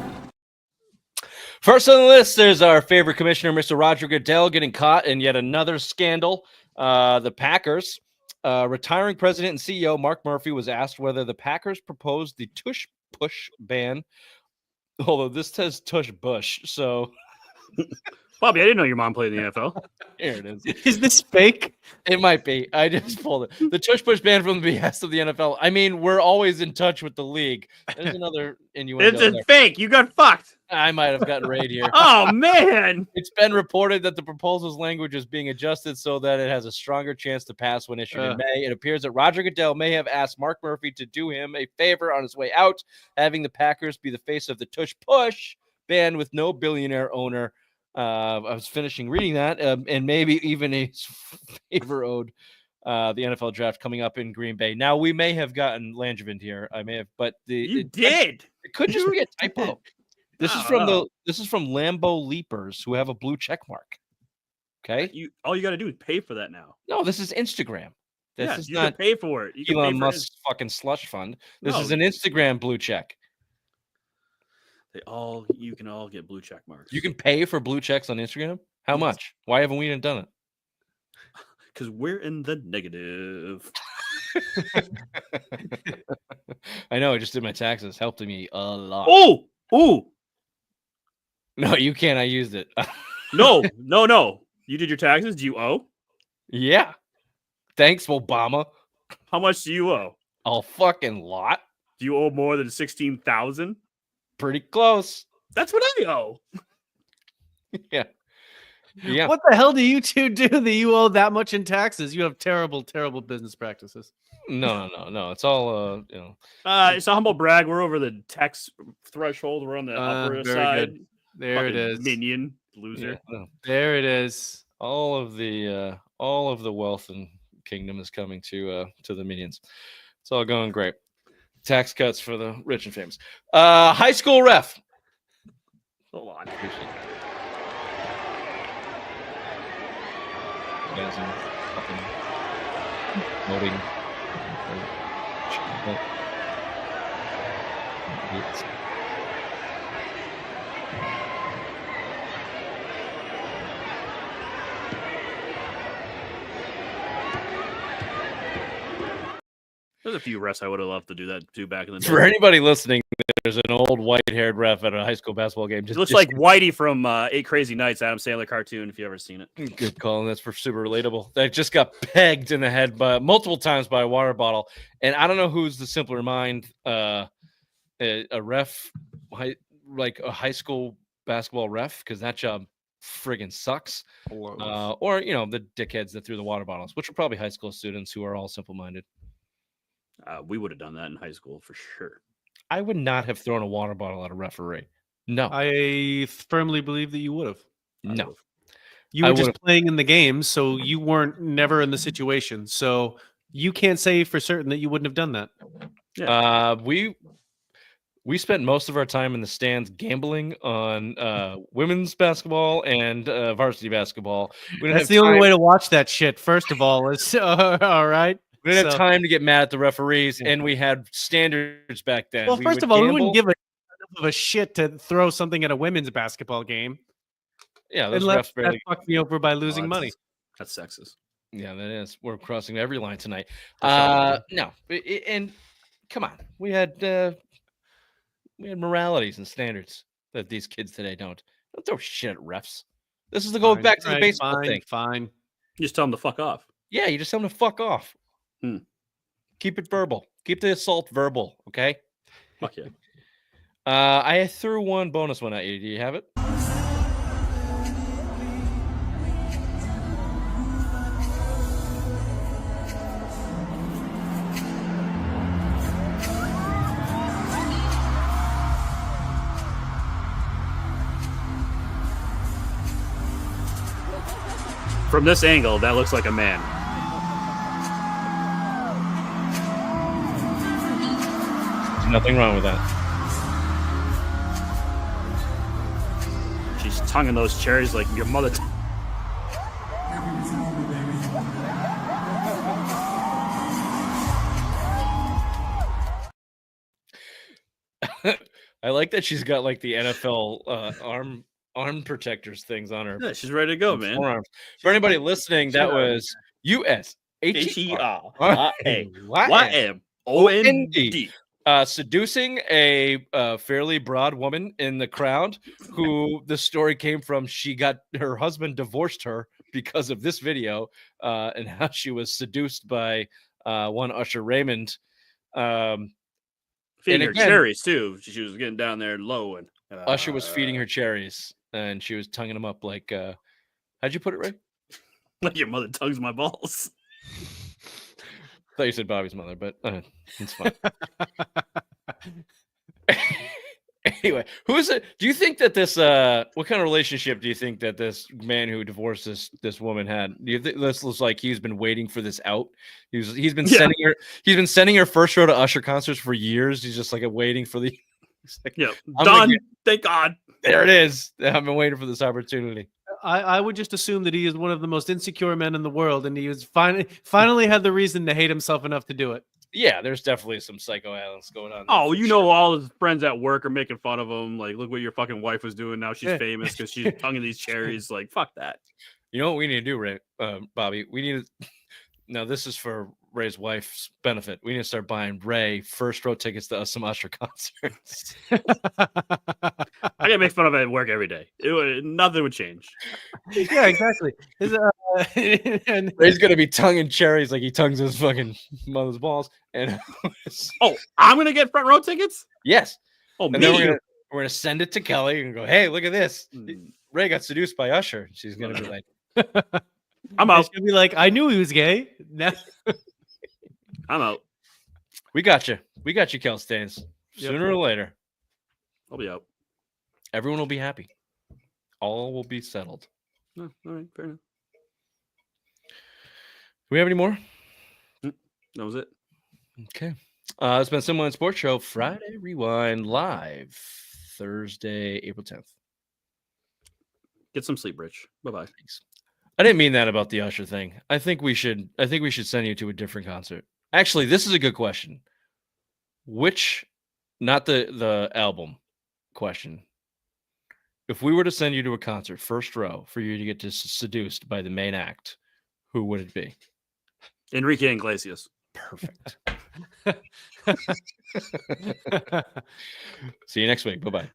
First on the list, there's our favorite commissioner, Mr. Roger Goodell, getting caught in yet another scandal. The Packers, retiring president and CEO Mark Murphy was asked whether the Packers proposed the tush push ban. Although this says tush bush, so
Bobby, I didn't know your mom played in the NFL.
here it is.
Is this fake?
It might be. I just pulled it. The tush push ban from the behest of the NFL. I mean, we're always in touch with the league. There's another innuendo.
It's fake. You got fucked.
I might have gotten right here.
Oh, man.
It's been reported that the proposal's language is being adjusted so that it has a stronger chance to pass when issued in May. It appears that Roger Goodell may have asked Mark Murphy to do him a favor on his way out, having the Packers be the face of the tush push ban with no billionaire owner. I was finishing reading that, and maybe even a favor owed the NFL draft coming up in Green Bay. Now, we may have gotten Langevin here. I may have, but
It
could just be a typo. This is from Lambeau Leapers, who have a blue check mark. Okay,
all you got to do is pay for that now.
No, this is Instagram. This is
you
not
can pay for it. You can
Elon
pay for
Musk's fucking slush fund. This
No.
is an Instagram blue check.
You can all get blue check marks.
You can pay for blue checks on Instagram. How much? Why haven't we done it?
Because we're in the negative.
I know. I just did my taxes. Helped me a lot.
Oh.
No, you can't. I used it.
No. You did your taxes? Do you owe?
Yeah. Thanks, Obama.
How much do you owe?
A fucking lot.
Do you owe more than 16,000?
Pretty close.
That's what I owe.
Yeah. Yeah.
What the hell do you two do that you owe that much in taxes? You have terrible, terrible business practices.
No. It's all
It's a humble brag. We're over the tax threshold. We're on the upper
very
side.
good. There it is.
Minion loser.
Yeah.
There it is.
All of the wealth and kingdom is coming to the minions. It's all going great. Tax cuts for the rich and famous. High school ref.
Hold on.
You guys are fucking voting.
There's a few refs I would have loved to do that too back in the day.
For anybody listening, there's an old white-haired ref at a high school basketball game.
It looks like Whitey from 8 Crazy Nights, Adam Sandler cartoon, if you've ever seen it.
Good call. That's for super relatable. That just got pegged in the head multiple times by a water bottle. And I don't know who's the simpler mind, a ref, like a high school basketball ref, because that job friggin' sucks. Or, the dickheads that threw the water bottles, which are probably high school students who are all simple-minded.
We would have done that in high school for sure.
I would not have thrown a water bottle at a referee. No.
I firmly believe that you would have.
No.
You were just playing in the game, so you weren't never in the situation. So you can't say for certain that you wouldn't have done that.
Yeah. We spent most of our time in the stands gambling on women's basketball and varsity basketball.
That's the only way to watch that shit, first of all. Is all right.
We didn't have time to get mad at the referees, and we had standards back then.
Well, first of all, we wouldn't give enough of a shit to throw something at a women's basketball game.
Yeah, those
unless
refs barely
fucked me over by losing money.
That's sexist.
Yeah, that is. We're crossing every line tonight. No, and come on, we had moralities and standards that these kids today don't. Don't throw shit at refs. This is the go back to the baseball thing.
Fine.
You just tell them to fuck off.
Yeah, you just tell them to fuck off. Keep it verbal. Keep the assault verbal, okay?
Fuck yeah.
I threw one bonus one at you. Do you have it?
From this angle, that looks like a man.
There's nothing wrong with that.
She's tonguing those cherries like your mother.
I like that she's got like the NFL arm protectors things on her.
Yeah, she's ready to go, man.
Forearms. For anybody listening, that was USHERYMOND. Seducing a fairly broad woman in the crowd who the story came from. She got her husband divorced her because of this video and how she was seduced by one Usher Raymond.
Feeding her cherries too. She was getting down there low, and
Usher was feeding her cherries, and she was tonguing them up like. How'd you put it, Ray?
Like your mother tongues my balls.
I thought you said Bobby's mother, but it's fine. Anyway, who is it? Do you think that this? What kind of relationship do you think that this man who divorced this woman had? Do you think this looks like he's been waiting for this out? He's been sending her. He's been sending her first row to Usher concerts for years. He's just like waiting for the.
Like, done. Thank God.
There it is. I've been waiting for this opportunity.
I would just assume that he is one of the most insecure men in the world, and he was finally had the reason to hate himself enough to do it.
Yeah, there's definitely some psycho Allen's going on.
Oh, all his friends at work are making fun of him. Like, look what your fucking wife was doing. Now she's famous because she's tonguing these cherries. Like, fuck that.
You know what we need to do, Ray, Bobby? We need to. Now, this is for Ray's wife's benefit. We need to start buying Ray first row tickets to some Usher concerts.
I get make fun of it at work every day. Nothing would change.
Yeah, exactly.
And Ray's gonna be tonguing cherries like he tongues his fucking mother's balls. And
I'm gonna get front row tickets.
Yes.
Oh,
and
me.
Then we're gonna send it to Kelly and go, hey, look at this. Ray got seduced by Usher. She's gonna be like,
I'm out. She'll be like, I knew he was gay. Now
I'm out.
We got you. We got you, Kel Staines. Sooner or later.
I'll be out.
Everyone will be happy. All will be settled.
All right, fair enough.
Do we have any more?
That was it.
Okay. It's been Simline Sports Show Friday Rewind live Thursday, April 10th.
Get some sleep, Rich. Bye-bye.
Thanks. I didn't mean that about the Usher thing. I think we should send you to a different concert. Actually, this is a good question. Which, not the album question. If we were to send you to a concert, first row, for you to get seduced by the main act, who would it be?
Enrique Iglesias.
Perfect. See you next week. Bye-bye.